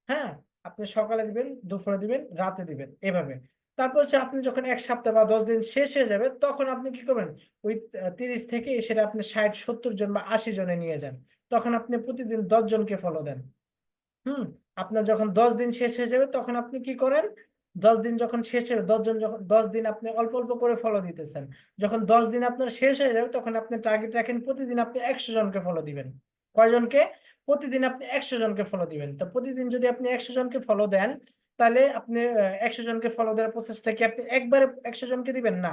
Speaker 1: হ্যাঁ, আপনি সকালে দিবেন, দুপুরে দিবেন, রাতে দিবেন, এভাবে। তারপর হচ্ছে আপনি যখন 1 সপ্তাহ বা 10 দিন শেষ হয়ে যাবে, তখন আপনি কি করবেন, ওই 30 থেকে সেটা আপনি 60, 70 জন বা 80 জনে নিয়ে যান। তখন আপনি প্রতিদিন 10 জনকে ফলো দেন। হুম, আপনার যখন 10 দিন শেষ হয়ে যাবে, তখন আপনি কি করেন, 10 দিন যখন শেষ হবে, 10 জন যখন 10 দিন আপনি অল্প অল্প করে ফলো দিতেছেন, যখন 10 দিন আপনার শেষ হয়ে যাবে, তখন আপনি টার্গেট রাখেন প্রতিদিন আপনি 100 জনকে ফলো দিবেন। কয়জনকে? প্রতিদিন আপনি 100 জনকে ফলো দিবেন। তো প্রতিদিন যদি আপনি 100 জনকে ফলো দেন, তাহলে আপনি 100 জনকে ফলো দেওয়ার প্রসেসটা কি আপনি একবারে 100 জনকে দিবেন না,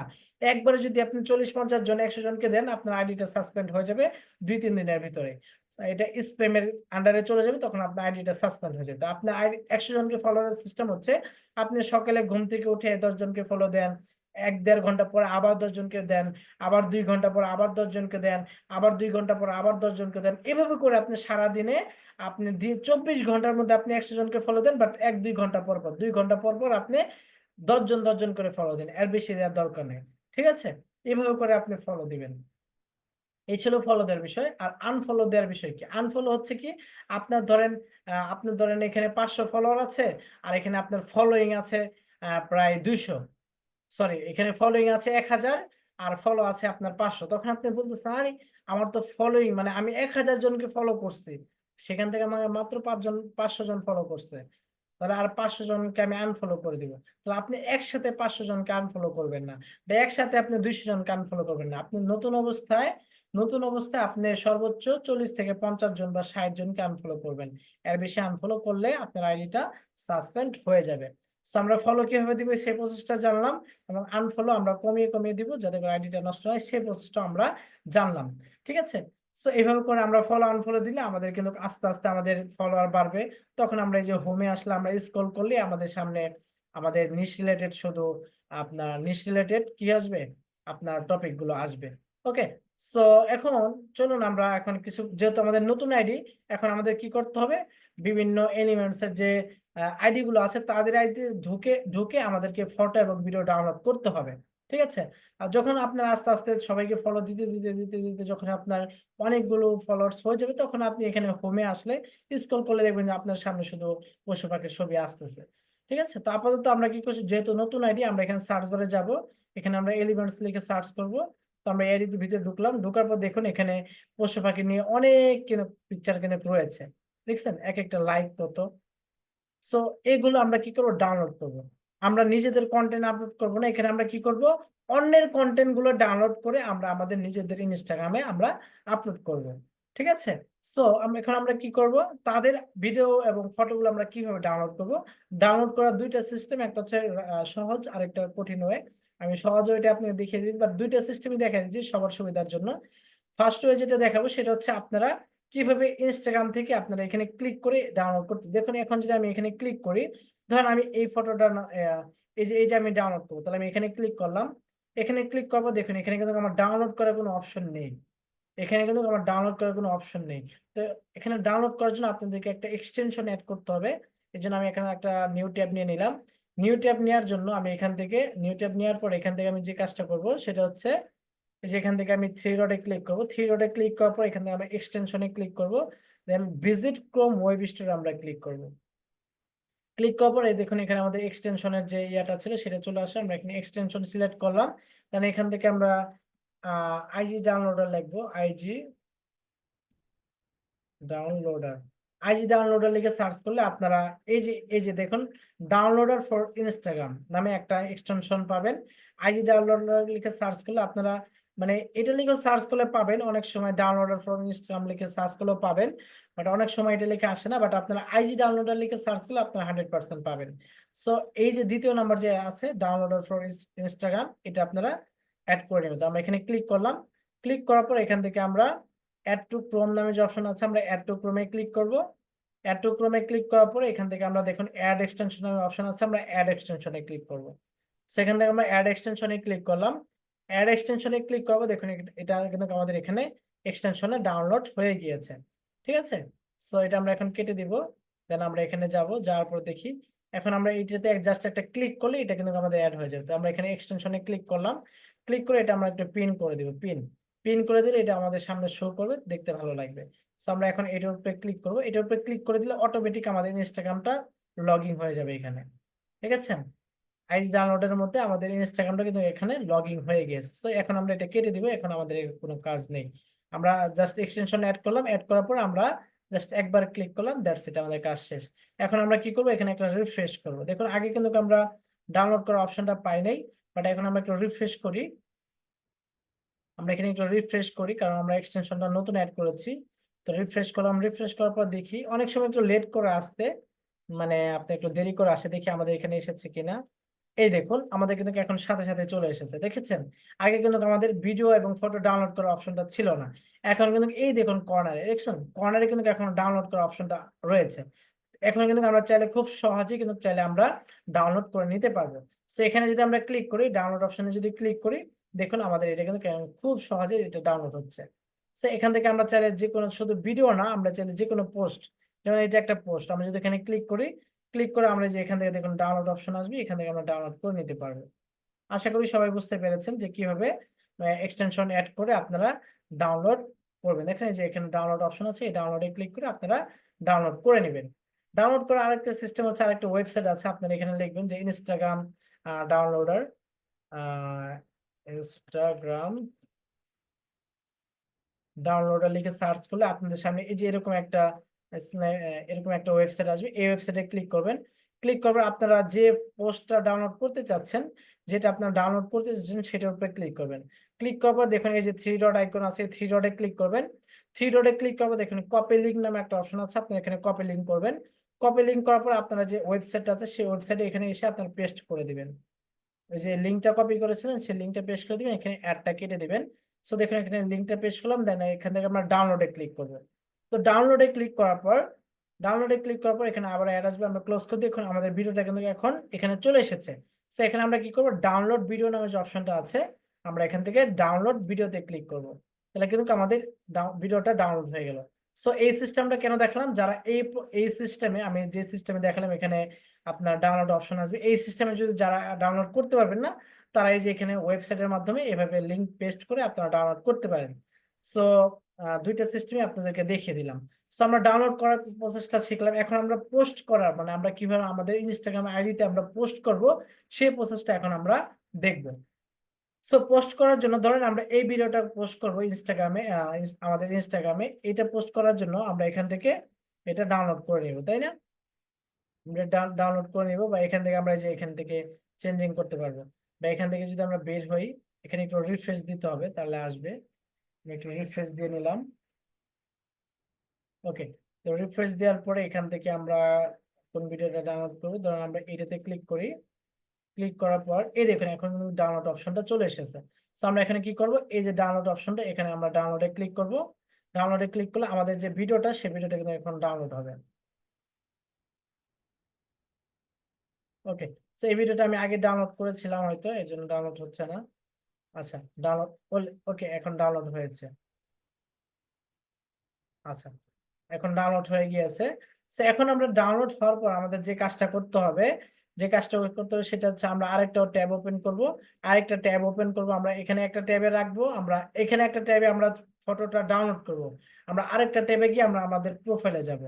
Speaker 1: একবারে যদি আপনি 40-50 জন 100 জনকে দেন, আপনার আইডিটা সাসপেন্ড হয়ে যাবে 2-3 দিনের ভিতরে। এটা স্প্যামের আন্ডারে চলে যাবে, তখন আপনার আইডিটা সাসপেন্ড হয়ে যাবে। তো আপনার আইডি 100 জনকে ফলো দেওয়ার সিস্টেম হচ্ছে, আপনি সকালে ঘুম থেকে উঠে 10 জনকে ফলো দেন, 1-1.5 ঘন্টা পরে আবার 10 জনকে দেন, আবার 2 ঘন্টা পর আবার 10 জনকে দেন, আবার 2 ঘন্টা পর আবার 10 জনকে দেন। এভাবে করে আপনি সারাদিনে আপনি 24 ঘন্টার মধ্যে আপনি 100 জনকে ফলো দেন, বাট 1-2 ঘন্টা পর পর, 2 ঘন্টা পর পর আপনি 10 জন করে ফলো দেন, এর বেশি দেওয়ার দরকার নেই। ঠিক আছে, এভাবে করে আপনি ফলো দিবেন। এই ছিল ফলো দেওয়ার বিষয়। আর আনফলো দেওয়ার বিষয় কি? আনফলো হচ্ছে কি, আপনার ধরেন এখানে 500 ফলোয়ার আছে, আর এখানে আপনার ফলোইং আছে প্রায় 200, সরি, এখানে ফলোইং আছে 1000, আর ফলো আছে আপনার 500। তখন আপনি বলতেছেন, আরে আমার তো ফলোইং, মানে আমি 1000 জনকে ফলো করছি, সেখান থেকে আমাকে মাত্র 500 জন ফলো করছে, তাহলে আর 500 জনকে আমি আনফলো করে দিব। তো আপনি একসাথে 500 জনকে আনফলো করবেন না, বা একসাথে আপনি 200 জনকে আনফলো করবেন না। আপনি নতুন অবস্থায় আপনি সর্বোচ্চ 40 থেকে 50 জন বা 60 জনকে আনফলো করবেন। এর বেশি আনফলো করলে আপনার আইডিটা সাসপেন্ড হয়ে যাবে। তো আমরা ফলো কিভাবে দিব সেই প্রসেসটা জানলাম, এবং আনফলো আমরা কমিয়ে কমিয়ে দিব যাতে করে আইডিটা নষ্ট হয়, সেই প্রসেসটা আমরা জানলাম। ঠিক আছে, সো এইভাবে করে আমরা ফলো আনফলো দিলে আমাদের কিন্তু আস্তে আস্তে আমাদের ফলোয়ার বাড়বে। তখন আমরা এই যে হোমে আসলে আমরা স্ক্রল করলে আমাদের সামনে আমাদের নিশ রিলেটেড, শুধু আপনার নিশ রিলেটেড কি আসবে, আপনার টপিক গুলো আসবে। ওকে, সো এখন চলুন আমরা এখন কিছু, যেহেতু আমাদের নতুন আইডি, এখন আমাদের কি করতে হবে, বিভিন্ন এলিমেন্টস এর যে আইডি গুলো আছে তাদের আইডি ঢুকে ঢুকে আমাদেরকে ফটো এবং ভিডিও ডাউনলোড করতে হবে। ঠিক আছে, আর যখন আপনার আস্তে আস্তে সবাইকে ফলো দিতে দিতে দিতে দিতে যখন আপনার অনেকগুলো ফলোয়ার্স হয়ে যাবে, তখন আপনি এখানে হোমে আসলে স্ক্রল করলে দেখবেন যে আপনার সামনে শুধু পশু পাখির ছবি আসতেছে। ঠিক আছে, তো আপাতত আমরা কি করছি, যেহেতু নতুন আইডি, আমরা এখানে সার্চ বারে যাব, এখানে আমরা এলিমেন্টস লিখে সার্চ করব। তো আমরা এর ভিতরে ঢুকলাম, ঢোকার পর দেখুন এখানে পশু পাখি নিয়ে অনেক কিন্তু পিকচার কিন্তু রয়েছে, দেখছেন এক একটা লাইক কত। সো এগুলো আমরা কি করবো, ডাউনলোড করব। আমরা নিজেদের কন্টেন্ট আপলোড করব না, এখানে আমরা কি করব, অন্যের কন্টেন্ট গুলো ডাউনলোড করে আমরা আমাদের নিজেদের ইনস্টাগ্রামে আমরা আপলোড করব। ঠিক আছে। সো এখন আমরা কি করব, তাদের ভিডিও এবং ফটোগুলো আমরা কিভাবে ডাউনলোড করব। ডাউনলোড করার দুইটা সিস্টেম, একটা হচ্ছে সহজ, আরেকটা কঠিন ওয়ে। আমি সহজ ওয়েটা আপনাকে দেখিয়ে দিই, বা দুইটা সিস্টেমই দেখা দিচ্ছি সবার সুবিধার জন্য। ফার্স্ট ওয়ে যেটা দেখাবো সেটা হচ্ছে আপনারা কিভাবে ইনস্টাগ্রাম থেকে আপনারা এখানে ক্লিক করে ডাউনলোড করতে। দেখুন এখন যদি আমি এখানে ক্লিক করি, ধরেন আমি এই ফটোটা এই যে এইটা আমি ডাউনলোড করবো, তাহলে আমি এখানে ক্লিক করলাম। এখানে ক্লিক করবো, দেখুন এখানে কিন্তু আমার ডাউনলোড করার কোনো অপশন নেই। এখানে কিন্তু আমার ডাউনলোড করার কোনো অপশন নেই। তো এখানে ডাউনলোড করার জন্য আপনাদেরকে একটা এক্সটেনশন অ্যাড করতে হবে। এই জন্য আমি এখানে একটা নিউ ট্যাব নিয়ে নিলাম। নিউ ট্যাব নেওয়ার জন্য আমি এখান থেকে নিউ ট্যাব নেওয়ার পর এখান থেকে আমি যে কাজটা করব সেটা হচ্ছে যেখান থেকে আমি থ্রি ডটে ক্লিক করব, থ্রি ডটে ক্লিক করার পর এখান থেকে আমরা এক্সটেনশনে ক্লিক করব, দেন ভিজিট ক্রোম ওয়েব স্টোরে আমরা ক্লিক করব। ক্লিক করার পর এই দেখুন এখানে আমাদের এক্সটেনশনের যে ইয়াটা ছিল সেটা চলে আসে, আমরা এখানে এক্সটেনশন সিলেক্ট করলাম। দেন এখান থেকে আমরা আইজি ডাউনলোডার লিখবো, আইজি ডাউনলোডার। আইজি ডাউনলোডার লিখে সার্চ করলে আপনারা এই যে দেখুন ডাউনলোডার ফর ইনস্টাগ্রাম নামে একটা এক্সটেনশন পাবেন। আইজি ডাউনলোডার লিখে সার্চ করলে আপনারা মানে এটা লিখে সার্চ করলে পাবেন, অনেক সময় ডাউনলোডার ফর ইনস্টাগ্রাম লিখে সার্চ করলেও পাবেন, বাট অনেক সময় এটা লিখে আসে না। বাট আপনারা আইজি ডাউনলোডার লিখে সার্চ করলে আপনারা 100% পাবেন। সো এই যে দ্বিতীয় নাম্বার যে আছে ডাউনলোডার ফর ইনস্টাগ্রাম, এটা আপনারা অ্যাড করে নেবেন। তো আমরা এখানে ক্লিক করলাম। ক্লিক করার পর এখান থেকে আমরা অ্যাড টু ক্রোম নামে যে অপশন আছে আমরা অ্যাড টু ক্রোমে ক্লিক করব। অ্যাড টু ক্রোমে ক্লিক করার পরে এখান থেকে আমরা দেখুন অ্যাড এক্সটেনশন নামে অপশন আছে, আমরা অ্যাড এক্সটেনশনে ক্লিক করব। সেখান থেকে আমরা অ্যাড এক্সটেনশনে ক্লিক করলাম। অ্যাড এক্সটেনশনে ক্লিক করবো, দেখুন এটা কিন্তু আমাদের এখানে এক্সটেনশনে ডাউনলোড হয়ে গিয়েছে। ঠিক আছে। সো এটা আমরা এখন কেটে দিব। দেন আমরা এখানে যাব, যাওয়ার পর দেখি এখন আমরা এইটাতে জাস্ট একটা ক্লিক করলে এটা কিন্তু আমাদের অ্যাড হয়ে যাবে। তো আমরা এখানে এক্সটেনশনে ক্লিক করলাম। ক্লিক করে এটা আমরা একটু পিন করে দিব, পিন পিন করে দিলে এটা আমাদের সামনে শো করবে, দেখতে ভালো লাগবে। তো আমরা এখন এটার উপরে ক্লিক করব, এটার উপরে ক্লিক করে দিলে অটোমেটিক আমাদের ইনস্টাগ্রামটা লগ ইন হয়ে যাবে এখানে। ঠিক আছে। আইডি ডাউনলোডের মধ্যে আমাদের ইনস্টাগ্রামটা কিন্তু এখানে লগ ইন হয়ে গিয়েছে। তো এখন আমরা এটা কেটে দিব, এখন আমাদের এর কোনো কাজ নেই। আমরা জাস্ট এক্সটেনশন অ্যাড করলাম, অ্যাড করার পর আমরা জাস্ট একবার ক্লিক করলাম, দ্যাটস ইট, আমাদের কাজ শেষ। এখন আমরা কি করব, এখানে একটা রিফ্রেশ করব। দেখুন আগে কিন্তু আমরা ডাউনলোড করার অপশনটা পাই নাই, বাট এখন আমরা একটু রিফ্রেশ করি। আমরা এখানে একটু রিফ্রেশ করি কারণ আমরা এক্সটেনশনটা নতুন অ্যাড করেছি। তো রিফ্রেশ করলাম, রিফ্রেশ করার পর দেখি অনেক সময় একটু লেট করে আসতে, মানে আপনি একটু দেরি করে আসে, দেখি আমাদের এখানে এসেছে কিনা। এই দেখুন আমাদের কিন্তু এখন সাথে সাথে চলে এসেছে, দেখেছেন। আগে কিন্তু আমাদের ভিডিও এবং ফটো ডাউনলোড করার অপশনটা ছিল না। এখন কিন্তু এই দেখুন কর্নারে, দেখছেন কর্নারে কিন্তু এখন ডাউনলোড করার অপশনটা রয়েছে। এখন কিন্তু আমরা চাইলে খুব সহজেই কিন্তু চাইলে আমরা ডাউনলোড করে নিতে পারবো। তো এখানে যদি আমরা ক্লিক করি, ডাউনলোড অপশনে যদি ক্লিক করি, দেখুন আমাদের এটা কিন্তু খুব সহজে এটা ডাউনলোড হচ্ছে। তো এখান থেকে আমরা চাইলে যে কোনো, শুধু ভিডিও না, আমরা চাইলে যে কোনো পোস্ট, যেমন এটা একটা পোস্ট, আমরা যদি এখানে ক্লিক করি, ক্লিক করে আমরা যে এখান থেকে দেখুন ডাউনলোড অপশন আসবে, এখান থেকে আমরা ডাউনলোড করে নিতে পারবো। আশা করি সবাই বুঝতে পেরেছেন যে কিভাবে এক্সটেনশন অ্যাড করে আপনারা ডাউনলোড করবেন। দেখেন যে এখানে ডাউনলোড অপশন আছে, এই ডাউনলোডে ক্লিক করে আপনারা ডাউনলোড করে নেবেন। ডাউনলোড করার আরেকটা সিস্টেম হচ্ছে, আরেকটা ওয়েবসাইট আছে, আপনারা এখানে লিখবেন যে ইনস্টাগ্রাম ডাউনলোডার, ইনস্টাগ্রাম ডাউনলোডার লিখে সার্চ করলে আপনাদের সামনে এই যে এরকম একটা ওয়েবসাইট আসবে। এই ওয়েবসাইটে ক্লিক করবেন। ক্লিক করবেন, আপনারা যে পোস্টটা ডাউনলোড করতে চাচ্ছেন, যেটা আপনারা ডাউনলোড করতে চাচ্ছেন সেটার উপরে ক্লিক করবেন। ক্লিক করার পর দেখুন এই যে থ্রি ডট আইকন আছে, থ্রি ডটে ক্লিক করবেন। থ্রি ডটে ক্লিক করবো, দেখুন কপি লিঙ্ক নামে একটা অপশন আছে, আপনারা এখানে কপি লিঙ্ক করবেন। কপি লিঙ্ক করার পর আপনারা যে ওয়েবসাইটটা আছে সেই ওয়েবসাইটে এখানে এসে আপনারা পেস্ট করে দিবেন। ওই যে লিঙ্কটা কপি করেছিলেন সেই লিঙ্কটা পেস্ট করে দিবেন, এখানে অ্যাডটা কেটে দিবেন। সো দেখুন এখানে লিঙ্কটা পেস্ট করলাম, দেন এখান থেকে আমরা ডাউনলোডে ক্লিক করব। তো ডাউনলোডে ক্লিক করার পর এখানে আবার অ্যাড আসবে, আমরা ক্লোজ করে দিই। এখন আমাদের ভিডিওটা কিন্তু এখন এখানে চলে এসেছে। সো এখানে আমরা কি করব, ডাউনলোড ভিডিও নামে যে অপশনটা আছে, আমরা এখান থেকে ডাউনলোড ভিডিওতে ক্লিক করব। তাহলে কিন্তু আমাদের ভিডিওটা ডাউনলোড হয়ে গেল। সো এই সিস্টেমটা কেন দেখালাম, যারা এই সিস্টেমে, আমি যে সিস্টেমে দেখালাম এখানে আপনার ডাউনলোড অপশন আসবে, এই সিস্টেমে যদি যারা ডাউনলোড করতে পারবেন না, তারা এই যে এখানে ওয়েবসাইটের মাধ্যমে এভাবে লিংক পেস্ট করে আপনারা ডাউনলোড করতে পারেন। সো দুইটা সিস্টেমই আপনাদেরকে দেখিয়ে দিলাম। সো আমরা ডাউনলোড করার প্রসেসটা শিখলাম। এখন আমরা পোস্ট করার, মানে আমরা কিভাবে আমাদের ইনস্টাগ্রাম আইডিতে আমরা পোস্ট করব, সেই প্রসেসটা এখন আমরা দেখব। সো পোস্ট করার জন্য ধরেন আমরা এই ভিডিওটা পোস্ট করব ইনস্টাগ্রামে, আমাদের ইনস্টাগ্রামে। এটা পোস্ট করার জন্য আমরা এখান থেকে এটা ডাউনলোড করে নিব, তাই না? আমরা ডাউনলোড করে নিব, বা এখান থেকে আমরা যে এখান থেকে চেঞ্জিং করতে পারবো, বা এখান থেকে যদি আমরা বের হই, এখানে একটু রিফ্রেশ দিতে হবে, তাহলে আসবে। আমি একটু রিফ্রেশ দিয়ে নিলাম। ওকে, তো রিফ্রেশ দেওয়ার পরে এখান থেকে আমরা কোন ভিডিওটা ডাউনলোড করবো, ধরুন আমরা এটাতে ক্লিক করি। ক্লিক করার পর এই দেখুন এখন ডাউনলোড অপশনটা চলে এসেছে। তো আমরা এখানে কি করব, এই যে ডাউনলোড অপশনটা, এখানে আমরা ডাউনলোডে ক্লিক করব। ডাউনলোডে ক্লিক করলে আমাদের যে ভিডিওটা, সেই ভিডিওটা কিন্তু এখন ডাউনলোড হবে। ওকে, তো এই ভিডিওটা আমি আগে ডাউনলোড করেছিলাম, হয়তো এর জন্য ডাউনলোড হচ্ছে না। আচ্ছা, ডাউনলোড, ওকে, এখন ডাউনলোড হয়েছে। আচ্ছা, এখন ডাউনলোড হয়ে গিয়েছে। তো এখন আমরা ডাউনলোড হওয়ার পর আমাদের যে কাজটা করতে হবে, সেটা হচ্ছে আমরা আরেকটা ট্যাব ওপেন করব। আরেকটা ট্যাব ওপেন করব, আমরা এখানে একটা ট্যাবে রাখবো, আমরা এখানে একটা ট্যাবে আমরা ফটোটা ডাউনলোড করব। আমরা আরেকটা ট্যাবে গিয়ে আমরা আমাদের প্রোফাইলে যাব।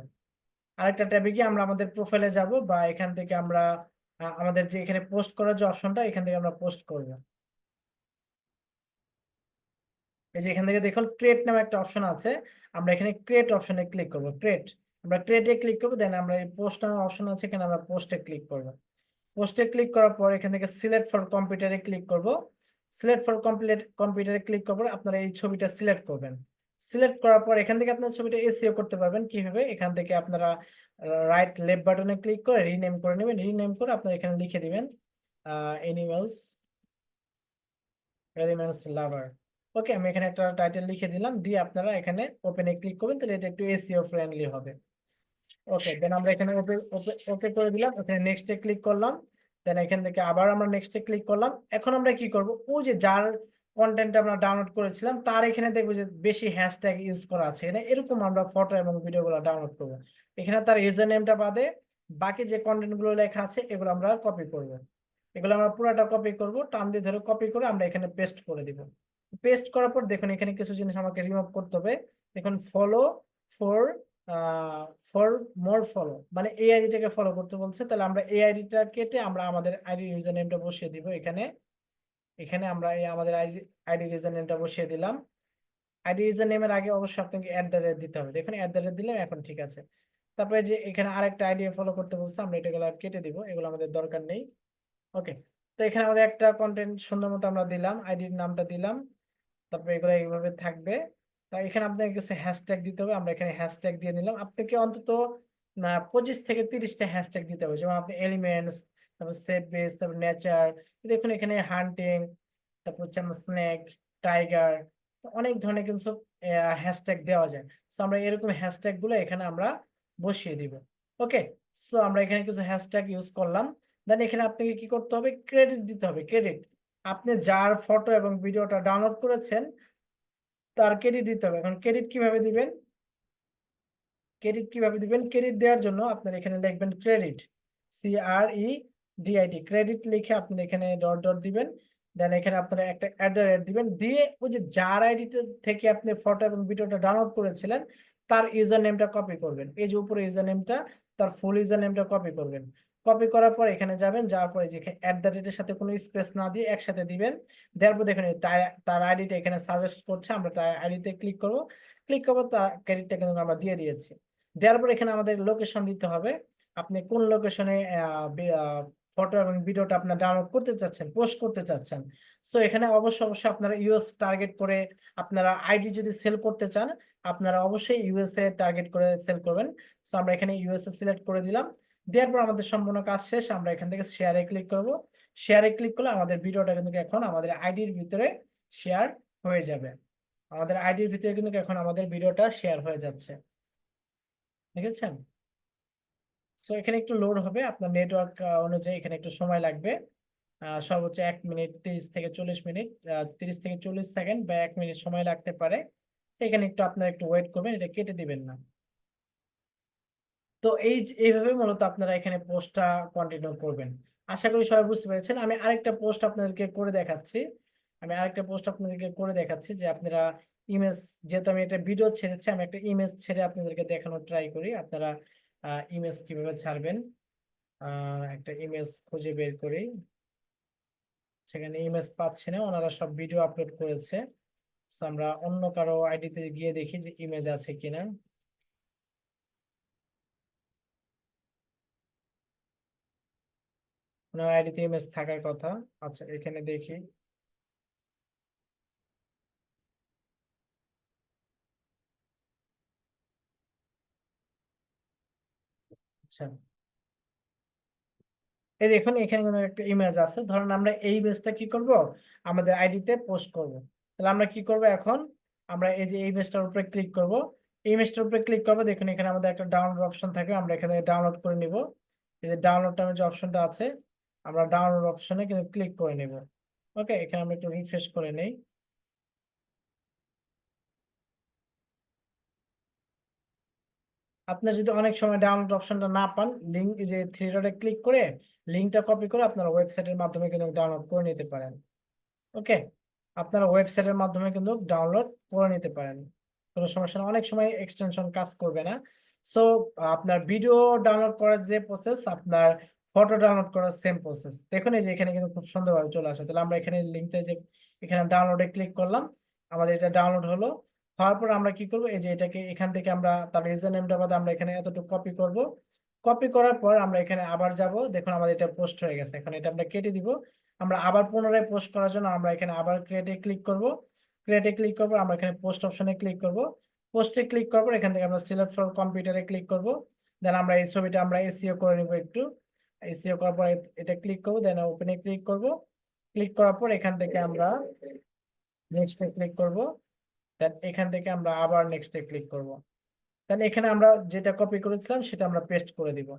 Speaker 1: আরেকটা ট্যাবে গিয়ে আমরা আমাদের প্রোফাইলে যাব, বা এখান থেকে আমরা আমাদের যে এখানে পোস্ট করার যে অপশনটা, এখান থেকে আমরা পোস্ট করব। এই যে এখান থেকে দেখুন ক্রিয়েট নামে একটা অপশন আছে, আমরা এখানে ক্রিয়েট অপশনে ক্লিক করব। ক্রিয়েট, আমরা ক্রিয়েটে ক্লিক করব, দেন আমরা এই পোস্ট নামে অপশন আছে, এখানে আমরা পোস্টে ক্লিক করব। পোস্টে ক্লিক করার পর এখান থেকে সিলেক্ট ফর কম্পিউটারে ক্লিক করব। সিলেক্ট ফর কম্পিউটারে ক্লিক করার পর আপনারা এই ছবিটা সিলেক্ট করবেন। সিলেক্ট করার পর এখান থেকে আপনার ছবিটা এসইও করতে পারবেন কিভাবে, এখান থেকে আপনারা রাইট লেফট বাটনে ক্লিক করে রিনেম করে নেবেন। রিনেম করে আপনারা এখানে লিখে দিবেন এনিমেলস এলিমেন্টস লাভার। ওকে, আমি এখানে একটা টাইটেল লিখে দিলাম, দিয়ে আপনারা এখানে ওপেনে ক্লিক করবেন, তাহলে এটা একটু এসইও ফ্রেন্ডলি হবে। ওকে, দেন আমরা এখানে ওপে ওপে ওকে করে দিলাম, এখানে নেক্সটে ক্লিক করলাম। দেন এখান থেকে আবার আমরা নেক্সটে ক্লিক করলাম। এখন আমরা কি করব, ওই যে যার কন্টেন্ট আমরা ডাউনলোড করেছিলাম, তার এখানে দেখবো যে বেশি হ্যাশট্যাগ ইউজ করা আছে এখানে, এরকম আমরা ফটো এবং ভিডিওগুলো ডাউনলোড করব। এখানে তার ইউজার নেমটা বাদে বাকি যে কন্টেন্ট গুলো লেখা আছে, এগুলো আমরা কপি করব। এগুলো আমরা পুরোটা কপি করব, টান দিয়ে ধরে কপি করে আমরা এখানে পেস্ট করে দিব। পেস্ট করার পর দেখুন এখানে কিছু জিনিস আমাকে রিমুভ করতে হবে। দেখুন follow for for more follow, মানে এই আইডিটাকে ফলো করতে বলছে, তাহলে আমরা এই আইডিটা কেটে আমরা আমাদের আইডি ইউজার নেমটা বসিয়ে দিব এখানে। এখানে আমরা এই আমাদের আইডি ইউজার নেমটা বসিয়ে দিলাম। আইডি ইউজার নেমের আগে অবশ্যই আপনাকে অ্যাট দ্য রেট দিতে হবে। দেখুন অ্যাট দ্য রেট দিলাম, এখন ঠিক আছে। তারপরে যে এখানে আরেকটা আইডি ফলো করতে বলছে, আমরা এটাগুলো কেটে দিব, এগুলো আমাদের দরকার নেই। ওকে, তো এখানে আমাদের একটা কন্টেন্ট সুন্দর মতো আমরা দিলাম, আইডির নামটা দিলাম, তারপরে এগুলো এইভাবে থাকবে। তা এখানে আপনাকে কিছু হ্যাশট্যাগ দিতে হবে, আমরা এখানে হ্যাশট্যাগ দিয়ে নিলাম। আপনাকে অন্তত 25 থেকে 30টা হ্যাশট্যাগ দিতে হবে, যেমন আপনি এলিমেন্টস, তারপর সেফ বেস, তারপর নেচার, দেখুন এখানে হান্টিং, তারপর হচ্ছে আমরা স্নেক, টাইগার, অনেক ধরনের কিন্তু হ্যাশট্যাগ দেওয়া যায়। তো আমরা এরকম হ্যাশট্যাগ গুলো এখানে আমরা বসিয়ে দিব। ওকে, সো আমরা এখানে কিছু হ্যাশট্যাগ ইউজ করলাম। দেন এখানে আপনাকে কি করতে হবে, ক্রেডিট দিতে হবে। ক্রেডিট, আপনি যার ফটো এবং ভিডিওটা ডাউনলোড করেছেন, তার ক্রেডিট দিতে হবে। এখন ক্রেডিট কিভাবে দিবেন, ক্রেডিট দেওয়ার জন্য আপনার এখানে লিখবেন ক্রেডিট, CREDIT, ক্রেডিট লিখে আপনি এখানে ডট ডট দিবেন। দেন এখানে আপনারা একটা অ্যাট দিবেন, দিয়ে ওই যে যার আইডি থেকে আপনি ফটো এবং ভিডিওটা ডাউনলোড করেছিলেন, তার ইউজার নেমটা কপি করবেন। এই যে উপরে ইউজার নেমটা, তার ফুল ইউজার নেমটা কপি করবেন। কপি করার পর এখানে যাবেন, যাওয়ার পরে যে @এর সাথে কোনো স্পেস না দিয়ে একসাথে দিবেন। দেওয়ার পর দেখুন তার আইডিটা এখানে সাজেস্ট করছে, আমরা তার আইডিতে ক্লিক করব। ক্লিক করবো, তার ক্রেডিটটা কিন্তু আমরা দিয়ে দিয়েছি। দেওয়ার পর এখানে আমাদের লোকেশন দিতে হবে, আপনি কোন লোকেশনে ফটো এবং ভিডিওটা আপনার ডাউনলোড করতে চাচ্ছেন, পোস্ট করতে চাচ্ছেন। সো এখানে অবশ্যই আপনারা ইউএস টার্গেট করে, আপনারা আইডি যদি সেল করতে চান, আপনারা অবশ্যই ইউএসএ টার্গেট করে সেল করবেন। সো আমরা এখানে ইউএসএ সিলেক্ট করে দিলাম। দেওয়ার পর আমাদের সম্পূর্ণ কাজ শেষ, আমরা এখান থেকে শেয়ারে ক্লিক করব। শেয়ারে ক্লিক করলে আমাদের ভিডিওটা কিন্তু এখন আমাদের আইডির ভিতরে শেয়ার হয়ে যাবে। আমাদের আইডির ভিতরে কিন্তু এখন আমাদের ভিডিওটা শেয়ার হয়ে যাচ্ছে, দেখেছেন? সো এখানে একটু লোড হবে, আপনার নেটওয়ার্ক অনুযায়ী এখানে একটু সময় লাগবে। সর্বোচ্চ 1 মিনিট 30 থেকে 40 মিনিট, 30 থেকে 40 সেকেন্ড বা 1 মিনিট সময় লাগতে পারে। এখানে একটু আপনারা একটু ওয়েট করবেন, এটা কেটে দিবেন না। তো এইভাবে মূলত আপনারা এখানে পোস্টটা কন্টিনিউ করবেন। আশা করি সবাই বুঝতে পেরেছেন। আমি আরেকটা পোস্ট আপনাদেরকে করে দেখাচ্ছি। যে আপনারা ইমেজ, যেহেতু আমি একটা ভিডিও ছেড়েছি, আমি একটা ইমেজ ছেড়ে আপনাদেরকে দেখানোর ট্রাই করি। আপনারা ইমেজ কিভাবে ছাড়বেন, একটা ইমেজ খুঁজে বের করি। সেখানে ইমেজ পাচ্ছি না, ওনারা সব ভিডিও আপলোড করেছে। আমরা অন্য কারো আইডিতে গিয়ে দেখি যে ইমেজ আছে কিনা। ওনার আইডিতে ইমেজ থাকার কথা। আচ্ছা, এখানে দেখি। আচ্ছা, এই দেখুন এখানে কোনো একটা ইমেজ আছে। ধরুন আমরা এই ইমেজটা কি করব, আমাদের আইডিতে পোস্ট করব। তাহলে আমরা কি করব এখন, আমরা এই যে ইমেজটার উপরে ক্লিক করব। ইমেজটার উপরে ক্লিক করব, দেখুন এখানে আমাদের একটা ডাউনলোড অপশন থাকে, আমরা এখানে ডাউনলোড করে নিব। এই যে ডাউনলোড নামে যে অপশনটা আছে, আমরা ডাউনলোড অপশনে কিন্তু ক্লিক করে নেব। ওকে, এখানে আমরা একটু রিফ্রেশ করে নেই। আপনার যদি অনেক সময় ডাউনলোড অপশনটা না পান, লিঙ্ক যে থ্রি ডটে ক্লিক করে লিঙ্কটা কপি করে আপনারা ওয়েবসাইটের মাধ্যমে কিন্তু ডাউনলোড করে নিতে পারেন। ওকে, আপনারা ওয়েবসাইটের মাধ্যমে কিন্তু ডাউনলোড করে নিতে পারেন, কোনো সমস্যা না। অনেক সময় এক্সটেনশন কাজ করবে না। সো আপনার ভিডিও ডাউনলোড করার যে প্রসেস, আপনার ফটো ডাউনলোড করার সেম প্রসেস। দেখুন এই যে এখানে কিন্তু খুব সুন্দরভাবে চলে আসে। তাহলে আমরা এখানে লিঙ্কটা যে এখানে ডাউনলোডে ক্লিক করলাম, আমাদের এটা ডাউনলোড হলো। হওয়ার পর আমরা কি করব, এই যে এটাকে এখান থেকে আমরা তার ইউজার নেমটা বাদে আমরা এখানে এতটুকু কপি করব। কপি করার পর আমরা এখানে আবার যাব, দেখুন আমাদের এটা পোস্ট হয়ে গেছে। এখন এটা আমরা কেটে দিব। আমরা আবার পুনরায় পোস্ট করার জন্য আমরা এখানে আবার ক্রিয়েটে ক্লিক করব। ক্রিয়েটে ক্লিক করব, আমরা এখানে পোস্ট অপশনে ক্লিক করব। পোস্টে ক্লিক করব, এখান থেকে আমরা সিলেক্ট ফর কম্পিউটারে ক্লিক করব। দেন আমরা এই ছবিটা আমরা এসইও করে নিব একটু। এসইও করার পর এটা ক্লিক করব, দেন ওপেনে ক্লিক করব। ক্লিক করার পর এখান থেকে আমরা নেক্সটে ক্লিক করব। দেন এখান থেকে আমরা আবার নেক্সটে ক্লিক করব। দেন এখানে আমরা যেটা কপি করেছিলাম সেটা আমরা পেস্ট করে দিব।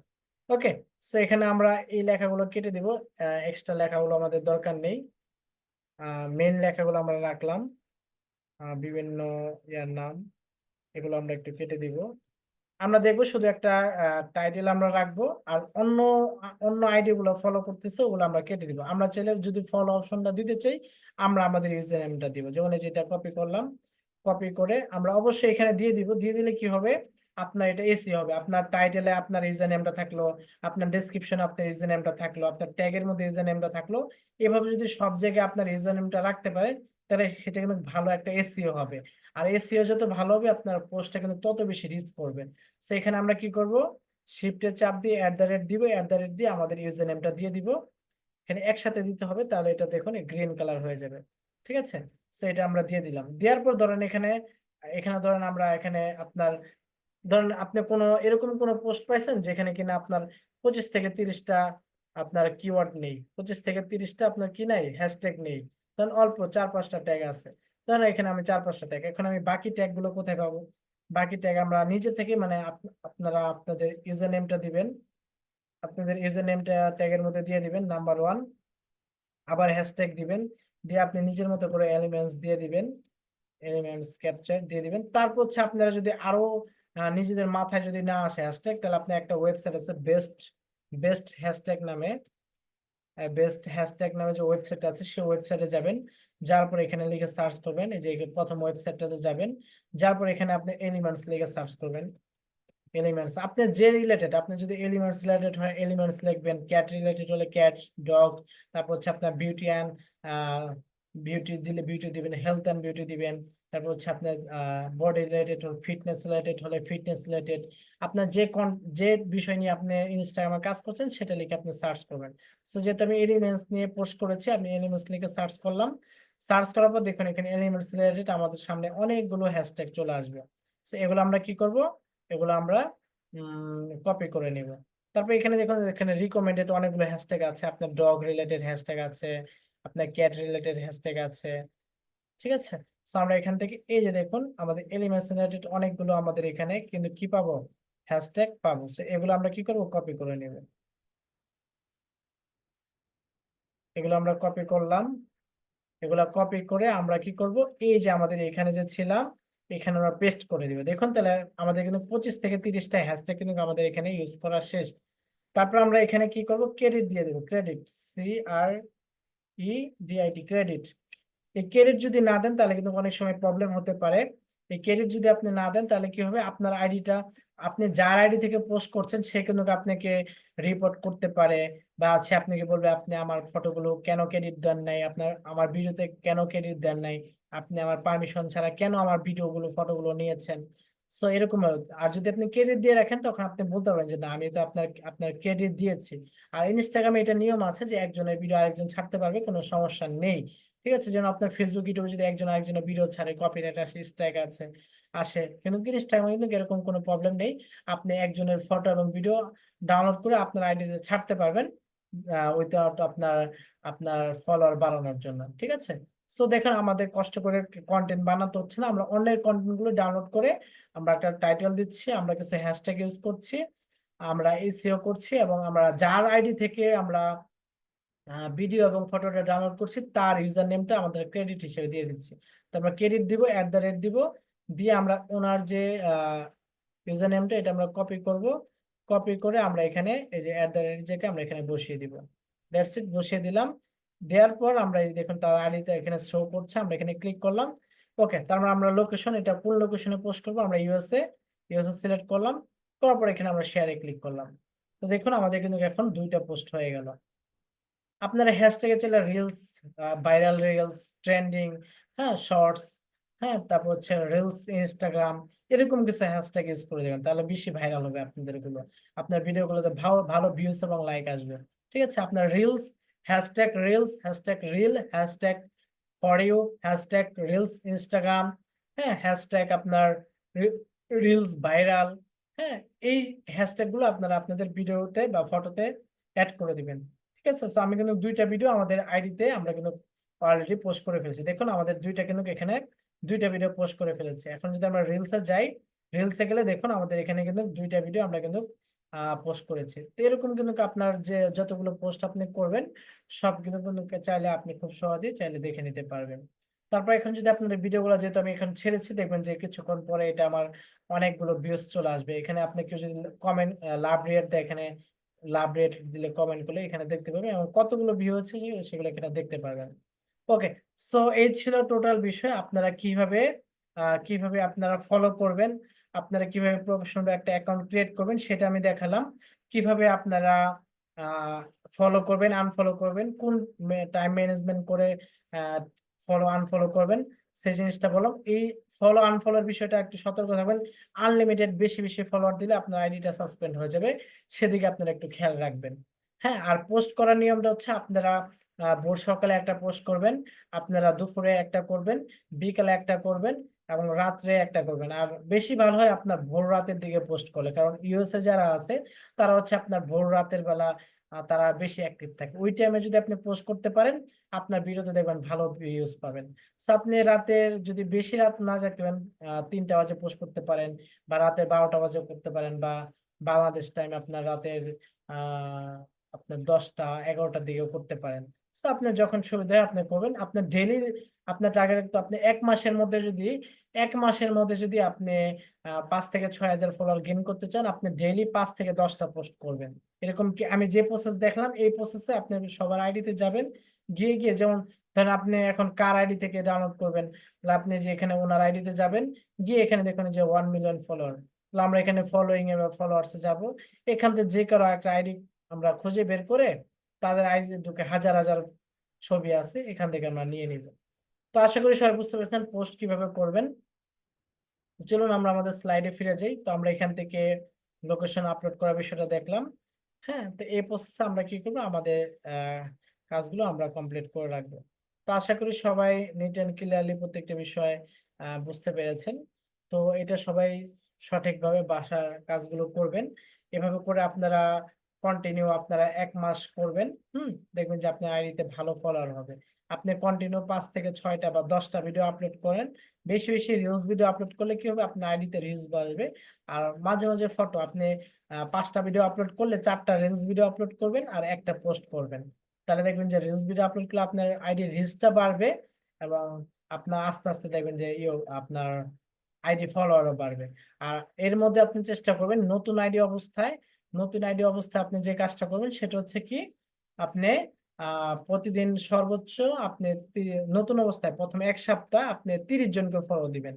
Speaker 1: ওকে, সো এখানে আমরা এই লেখাগুলো কেটে দিব, এক্সট্রা লেখাগুলো আমাদের দরকার নেই। মেন লেখাগুলো আমরা রাখলাম, বিভিন্ন ইয়ার নাম, এগুলো আমরা একটু কেটে দিব। আমরা দেখবো শুধু একটা টাইটেল আমরা রাখবো, আর অন্য অন্য আইডি গুলো ফলো করতেছে ওগুলো আমরা কেটে দিব। আমরা চাইলে যদি ফলো অপশনটা দিতে চাই, আমরা আমাদের ইউজার নেমটা দিব। যেমন এই যেটা কপি করলাম, কপি করে আমরা অবশ্যই এখানে দিয়ে দিব। দিয়ে দিলে কি হবে, আপনার এটা এসি হবে। আপনার টাইটেলে আপনার ইউজার নেমটা থাকলো, আপনার ডেসক্রিপশনে আপনার ইউজার নেমটা থাকলো, আপনার ট্যাগের মধ্যে ইউজার নেমটা থাকলো। এভাবে যদি সব জায়গায় আপনার ইউজার নেমটা রাখতে পারেন, তাহলে সেটা কিন্তু ভালো একটা এসইও হবে। আর এসইও যত ভালো হবে, আপনার পোস্টটা কিন্তু তত বেশি রিচ করবে। তো এখানে আমরা কি করব, শিফটের চাপ দিয়ে @ দিব, @ দিয়ে আমাদের ইউজার নেমটা দিয়ে দিব। এখানে একসাথে দিতে হবে, তাহলে এটা দেখুন গ্রিন কালার হয়ে যাবে। ঠিক আছে, তো এটা আমরা দিয়ে দিলাম। দেওয়ার পর ধরেন এখানে এখানে ধরেন আমরা এখানে আপনার ধরেন আপনি কোনো এরকম কোনো পোস্ট পাইছেন যেখানে কিনা আপনার 25 থেকে 30টা আপনার কিওয়ার্ড নেই, 25 থেকে 30টা আপনার কি নাই, হ্যাশট্যাগ নেই। ধরেন অল্প 4-5টা ট্যাগ আছে। ধরেন এখানে আমি 4-5টা ট্যাগ, এখন আমি বাকি ট্যাগ গুলো কোথায় পাবো? বাকি ট্যাগ আমরা নিজে থেকে মানে আপনারা আপনাদের ইউজার নেমটা দিবেন, আপনাদের ইউজার নেমটা ট্যাগের মধ্যে দিয়ে দিবেন নাম্বার 1। আবার হ্যাশট্যাগ দিবেন, দিয়ে আপনি নিজের মতো করে এলিমেন্টস দিয়ে দিবেন, এলিমেন্টস ক্যাপচার দিয়ে দিবেন। তারপর হচ্ছে আপনারা যদি আরো নিজেদের মাথায় যদি না আসে হ্যাশট্যাগ, তাহলে আপনি একটা ওয়েবসাইট আছে বেস্ট বেস্ট হ্যাশট্যাগ নামে, বেস্ট হ্যাশট্যাগ নামে যে ওয়েবসাইট আছে সেই ওয়েবসাইটে যাবেন। যার পর এখানে লিখে সার্চ করবেন, এই যে প্রথম ওয়েবসাইটটাতে যাবেন। যার পর এখানে আপনি এলিমেন্টস লিখে সার্চ করবেন। এলিমেন্টস আপনি যে রিলেটেড, আপনি যদি এলিমেন্টস রিলেটেড হয় এলিমেন্টস লিখবেন, ক্যাট রিলেটেড হলে ক্যাট, ডগ, তারপর হচ্ছে আপনার বিউটি অ্যান্ড বিউটি দিলে বিউটি দিবেন, হেলথ অ্যান্ড বিউটি দিবেন। তারপর হচ্ছে আপনার বডি রিলেটেড হলে, ফিটনেস রিলেটেড হলে ফিটনেস রিলেটেড। আপনার যে বিষয় নিয়ে আপনি ইনস্টাগ্রামে কাজ করছেন সেটা লিখে আপনি সার্চ করবেন। সো যেহেতু আমি এলিমেন্টস নিয়ে পোস্ট করেছি, আমি এলিমেন্টস লিখে সার্চ করলাম। সার্চ করার পর দেখুন এখানে এলিমেন্টস রিলেটেড আমাদের সামনে অনেকগুলো হ্যাশট্যাগ চলে আসবে। সো এগুলো আমরা কি করব, এগুলো আমরা কপি করে নিব। তারপর এখানে দেখুন এখানে রিকমেন্ডেড অনেকগুলো হ্যাশট্যাগ আছে, আপনার ডগ রিলেটেড হ্যাশট্যাগ আছে, আপনার ক্যাট রিলেটেড হ্যাশট্যাগ আছে। ঠিক আছে, তো আমরা এখান থেকে এই যে দেখুন আমাদের এলিমেন্টস রিলেটেড অনেকগুলো আমাদের এখানে কিন্তু কি পাবো, হ্যাশট্যাগ পাবো। তো এগুলো আমরা কি করব, কপি করে নেব। এগুলো আমরা কপি করলাম। এগুলা কপি করে আমরা কি করব, এই যে আমাদের এখানে যে ছিলাম এখানে আমরা পেস্ট করে দিব। দেখুন তাহলে আমাদের কিন্তু 25 থেকে 30টা হ্যাশট্যাগ কিন্তু আমাদের এখানে ইউজ করা শেষ। তারপর আমরা এখানে কি করব, ক্রেডিট দিয়ে দেবো, ক্রেডিট, CREDIT, ক্রেডিট। এই ক্রেডিট যদি না দেন তাহলে কিন্তু অনেক সময় প্রবলেম হতে পারে। এই ক্রেডিট যদি আপনি না দেন তাহলে কি হবে, আপনার আইডিটা আপনি যার আইডি থেকে পোস্ট করছেন সে কিন্তু আপনাকে রিপোর্ট করতে পারে, বা সে আপনাকে বলবে আপনি আমার ফটোগুলো কেন ক্রেডিট দেন নাই, আপনার আমার ভিডিওতে কেন ক্রেডিট দেন নাই, আপনি আমার পারমিশন ছাড়া কেন আমার ভিডিওগুলো ফটোগুলো নিয়েছেন। সো এরকম আর যদি আপনি ক্রেডিট দিয়ে রাখেন তখন আপনি বলতে পারেন যে না আমি তো আপনার ক্রেডিট দিয়েছি। আর ইনস্টাগ্রামে এটা নিয়ম আছে যে একজনের ভিডিও আরেকজন ছাড়তে পারবে, কোনো সমস্যা নেই। ঠিক আছে, যেন আপনার ফেসবুক ইউটিউবে যদি একজন আরেকজনের ভিডিও ছাড়ে কপিরাইট আসে, স্ট্রাইক আছে আসে, কিন্তু ইনস্টাগ্রামে কিন্তু এরকম কোনো প্রবলেম নেই। আপনি একজনের ফটো এবং ভিডিও ডাউনলোড করে আপনার আইডিতে ছাড়তে পারবেন উইথআউট আপনার আপনার ফলোয়ার বাড়ানোর জন্য। ঠিক আছে, সো দেখেন আমাদের কষ্ট করে কন্টেন্ট বানাতে হচ্ছে না, আমরা অনলাইন কন্টেন্ট গুলো ডাউনলোড করে আমরা একটা টাইটেল দিচ্ছি, আমরা কিছু হ্যাশট্যাগ ইউজ করছি, আমরা এসইও করছি, এবং আমরা যার আইডি থেকে আমরা ভিডিও এবং ফটোটা ডাউনলোড করছি তার ইউজার নেমটা আমাদের ক্রেডিট হিসেবে দিয়ে দিচ্ছি। তো আমরা ক্রেডিট দিব, @ দিব, দিয়ে আমরা ওনার যে ইউজার নেমটা এটা আমরা কপি করব, কপি করে আমরা এখানে এই যে @ আমরা এখানে বসিয়ে দিব। দ্যাটস ইট, বসিয়ে দিলাম। দেওয়ার পর আমরা এই দেখুন তার আইডিটা এখানে শো করছে, আমরা এখানে ক্লিক করলাম। ওকে, তারপর আমরা লোকেশন, এটা কোন লোকেশনে পোস্ট করবো, আমরা ইউএসএ সিলেক্ট করলাম, করার পর এখানে আমরা শেয়ারে ক্লিক করলাম। তো দেখুন আমাদের কিন্তু এখন 2টা পোস্ট হয়ে গেল। আপনারা হ্যাশট্যাগে চলে রিলস, ভাইরাল রিলস, ট্রেন্ডিং, হ্যাঁ শর্টস, হ্যাঁ তারপর হচ্ছে রিলস ইনস্টাগ্রাম, এরকম কিছু হ্যাশট্যাগ ইউজ করে দেবেন, তাহলে বেশি ভাইরাল হবে আপনাদের গুলো, আপনার ভিডিওগুলোতে ভালো ভালো ভিউজ এবং লাইক আসবে। ঠিক আছে, আপনার reels, hashtag reel, hashtag for you, hashtag reels Instagram, হ্যাঁ হ্যাশট্যাগ আপনার রিলস ভাইরাল, হ্যাঁ এই হ্যাশট্যাগ গুলো আপনারা আপনাদের ভিডিওতে বা ফটোতে অ্যাড করে দিবেন। ঠিক আছে, তো আমি কিন্তু 2টা ভিডিও আমাদের আইডিতে আমরা কিন্তু অলরেডি পোস্ট করে ফেলেছি, দেখুন আমাদের কিন্তু এখানে 2টা ভিডিও পোস্ট করে ফেলেছি। এখন যদি আমরা রিলসে যাই, রিলসে গেলে দেখুন আমাদের এখানে কিন্তু 2টা ভিডিও আমরা কিন্তু পোস্ট করেছি। তো এরকম কিন্তু আপনার যে যতগুলো পোস্ট আপনি করবেন সব কিন্তু চাইলে আপনি খুব সহজেই চাইলে দেখে নিতে পারবেন। তারপর এখন যদি আপনার ভিডিওগুলো, যেহেতু আমি এখন ছেড়েছি, দেখবেন যে কিছুক্ষণ পরে এটা আমার অনেকগুলো ভিউজ চলে আসবে। এখানে আপনি কেউ যদি কমেন্ট লাভ রেট দেয়, এখানে লাভ রেট দিলে কমেন্ট করলে এখানে দেখতে পাবেন, এবং কতগুলো ভিউ হচ্ছে সেগুলো এখানে দেখতে পারবেন। ওকে, সো এই ছিল টোটাল বিষয়, আপনারা কিভাবে আপনারা ফলো করবেন, আপনারা কিভাবে প্রফেশনাল একটা অ্যাকাউন্ট ক্রিয়েট করবেন সেটা আমি দেখালাম। কিভাবে আপনারা ফলো করবেন, আনফলো করবেন, কোন টাইম ম্যানেজমেন্ট করে ফলো আনফলো করবেন সেই জিনিসটা বললাম। এই ফলো আনফলোর বিষয়টা একটু সতর্ক থাকবেন, আনলিমিটেড বেশি বেশি ফলোয়ার দিলে আপনার আইডিটা সাসপেন্ড হয়ে যাবে, সেদিকে আপনারা একটু খেয়াল রাখবেন। হ্যাঁ, আর পোস্ট করার নিয়মটা হচ্ছে আপনারা ভোর সকালে একটা পোস্ট করবেন, আপনারা দুপুরে একটা করবেন, বিকালে একটা করবেন, এবং রাত্রে একটা করবেন। আর বেশি ভালো হয় আপনার ভোর রাতের দিকে পোস্ট করলে, কারণ ইউএসএ যারা আছে তারা হচ্ছে আপনার ভোর রাতের বেলা তারা বেশি অ্যাক্টিভ থাকে, ওই টাইমে যদি আপনি পোস্ট করতে পারেন আপনার ভিডিওতে দেখবেন ভালো ভিউজ পাবেন। সো আপনি রাতের যদি বেশি রাত না জাগতে পারেন, 3টা বাজে পোস্ট করতে পারেন, বা রাতে 12টা বাজে করতে পারেন, বা বাংলাদেশ টাইম আপনার রাতের আপনার 10টা 11টার দিকেও করতে পারেন। তো আপনার যখন সুবিধা হয় আপনি করবেন। আপনার ডেইলি আপনার টার্গেট তো আপনি 1 মাসের মধ্যে যদি আপনি 5 থেকে 6 হাজার ফলোয়ার গেইন করতে চান, আপনি ডেইলি 5 থেকে 10টা পোস্ট করবেন। এরকম কি আমি যে প্রসেস দেখলাম এই প্রসেসে আপনি সবার আইডিতে যাবেন, গিয়ে যেমন ধরেন আপনি এখন কার আইডি থেকে ডাউনলোড করবেন, তাহলে আপনি যে এখানে ওনার আইডিতে যাবেন, গিয়ে এখানে দেখুন যে 1 মিলিয়ন ফলোয়ার, তাহলে আমরা এখানে ফলোইং এ বা ফলোয়ার্সে যাব, এখান থেকে যে কারো একটা আইডি আমরা খুঁজে বের করে তাদের আইডিতে ঢুকে হাজার হাজার ছবি আছে, এখান থেকে আমরা নিয়ে নিব। তো আশা করি সবাই বুঝতে পেরেছেন পোস্ট কিভাবে করবেন। চলুন আমরা আমাদের স্লাইডে ফিরে যাই। তো আমরা এখান থেকে লোকেশন আপলোড করার বিষয়টা দেখলাম। হ্যাঁ, তো এই প্রসেসে আমরা কি করবো, আমাদের কাজগুলো আমরা কমপ্লিট করে রাখবো। তো আশা করি সবাই নিট অ্যান্ড ক্লিয়ারলি প্রত্যেকটা বিষয় বুঝতে পেরেছেন। তো এটা সবাই সঠিকভাবে বাসার কাজগুলো করবেন, এভাবে করে আপনারা কন্টিনিউ আপনারা 1 মাস করবেন। দেখবেন যে আপনার আইডিতে ভালো ফলোয়ার হবে। আপনি কন্টিনিউ 5 থেকে 6টা বা 10টা ভিডিও আপলোড করেন, বেশি বেশি রিলস ভিডিও আপলোড করলে কি হবে, আপনার আইডিতে রিলস বাড়বে। আর মাঝে মাঝে ফটো আপনি 5টা ভিডিও আপলোড করলে 4টা রিলস ভিডিও আপলোড করবেন আর একটা পোস্ট করবেন, তাহলে দেখবেন যে রিলস ভিডিও আপলোড করলে আপনার আইডি রিচটা বাড়বে, এবং আপনার আস্তে আস্তে দেখবেন যে আপনার আইডি ফলোয়ারও বাড়বে। আর এর মধ্যে আপনি চেষ্টা করবেন নতুন আইডি অবস্থায় আপনি যে কাজটা করবেন সেটা হচ্ছে কি, আপনি প্রতিদিন সর্বোচ্চ আপনি নতুন অবস্থায় প্রথমে 1 সপ্তাহ আপনি 30 জনকে ফলো দিবেন।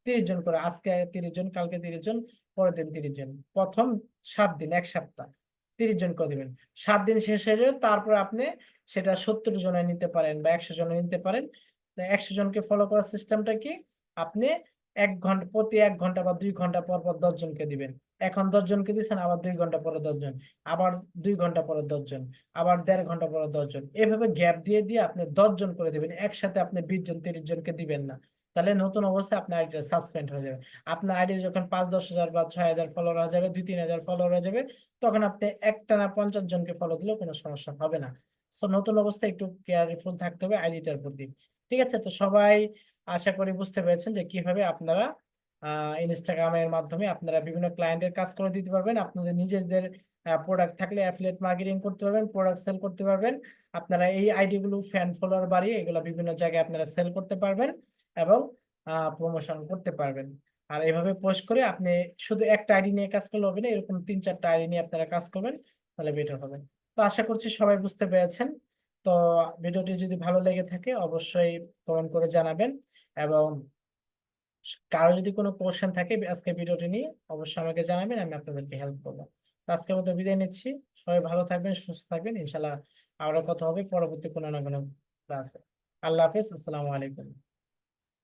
Speaker 1: 30 জন করে, আজকে 30 জন, কালকে 30 জন, পরের দিন 30 জন, প্রথম 7 দিন, এক সপ্তাহ 30 জন করে দিবেন। 7 দিন শেষ হয়ে যাবে, তারপর আপনি সেটা 70 জনে নিতে পারেন বা 100 জনে নিতে পারেন। 100 জনকে ফলো করার সিস্টেমটা কি, আপনি 1 ঘন্টা, প্রতি 1 ঘন্টা বা 2 ঘন্টা পর পর 10 জনকে দিবেন। এখন 10 জনকে দিচ্ছেন, আবার 2 ঘন্টা পরে 10 জন, আবার 2 ঘন্টা পরে 10 জন, আবার 1.5 ঘন্টা পরে 10 জন, এভাবে গ্যাপ দিয়ে দিয়ে আপনি 10 জন করে দিবেন। একসাথে আপনি 20 জন 30 জনকে দিবেন না, তাহলে নতুন অবস্থায় আপনার আইডিটা সাসপেন্ড হয়ে যাবে। আপনার আইডি যখন 5-10 হাজার বা 6 হাজার ফলোয়ার হয়ে যাবে, 2-3 হাজার ফলোয়ার হয়ে যাবে, তখন আপনি একটানা 50 জনকে ফলো দিলেও কোনো সমস্যা হবে না। সো নতুন অবস্থায় একটু কেয়ারফুল থাকতে হবে আইডিটার প্রতি। ঠিক আছে, তো সবাই আশা করি বুঝতে পেরেছেন যে কিভাবে আপনারা ইনস্টাগ্রামের মাধ্যমে আপনারা বিভিন্ন ক্লায়েন্টের কাজ করে দিতে পারবেন। আপনাদের নিজেদের প্রোডাক্ট থাকলে অ্যাফিলিয়েট মার্কেটিং করতে পারবেন, প্রোডাক্ট সেল করতে পারবেন। আপনারা এই আইডি গুলো ফ্যান ফলোয়ার বাড়িয়ে এগুলো বিভিন্ন জায়গায় আপনারা সেল করতে পারবেন এবং প্রমোশন করতে পারবেন। আর এভাবে পোস্ট করে আপনি শুধু একটা আইডি নিয়ে কাজ করলে হবে না, এরকম 3-4টা আইডি নিয়ে আপনারা কাজ করবেন, তাহলে বেটার হবে। তো আশা করছি সবাই বুঝতে পেরেছেন। তো ভিডিওটি যদি ভালো লেগে থাকে অবশ্যই কমেন্ট করে জানাবেন, এবং কারো যদি কোনো কোশ্চেন থাকে আজকে ভিডিওটি নিয়ে অবশ্যই আমাকে জানাবেন, আমি আপনাদেরকে হেল্প করবো। তো আজকের মতো বিদায় নিচ্ছি। সবাই ভালো থাকবেন, সুস্থ থাকবেন, ইনশাল্লাহ আবারও কথা হবে পরবর্তী কোনো না কোনো ক্লাসে। আল্লাহ হাফেজ, আসসালামু আলাইকুম।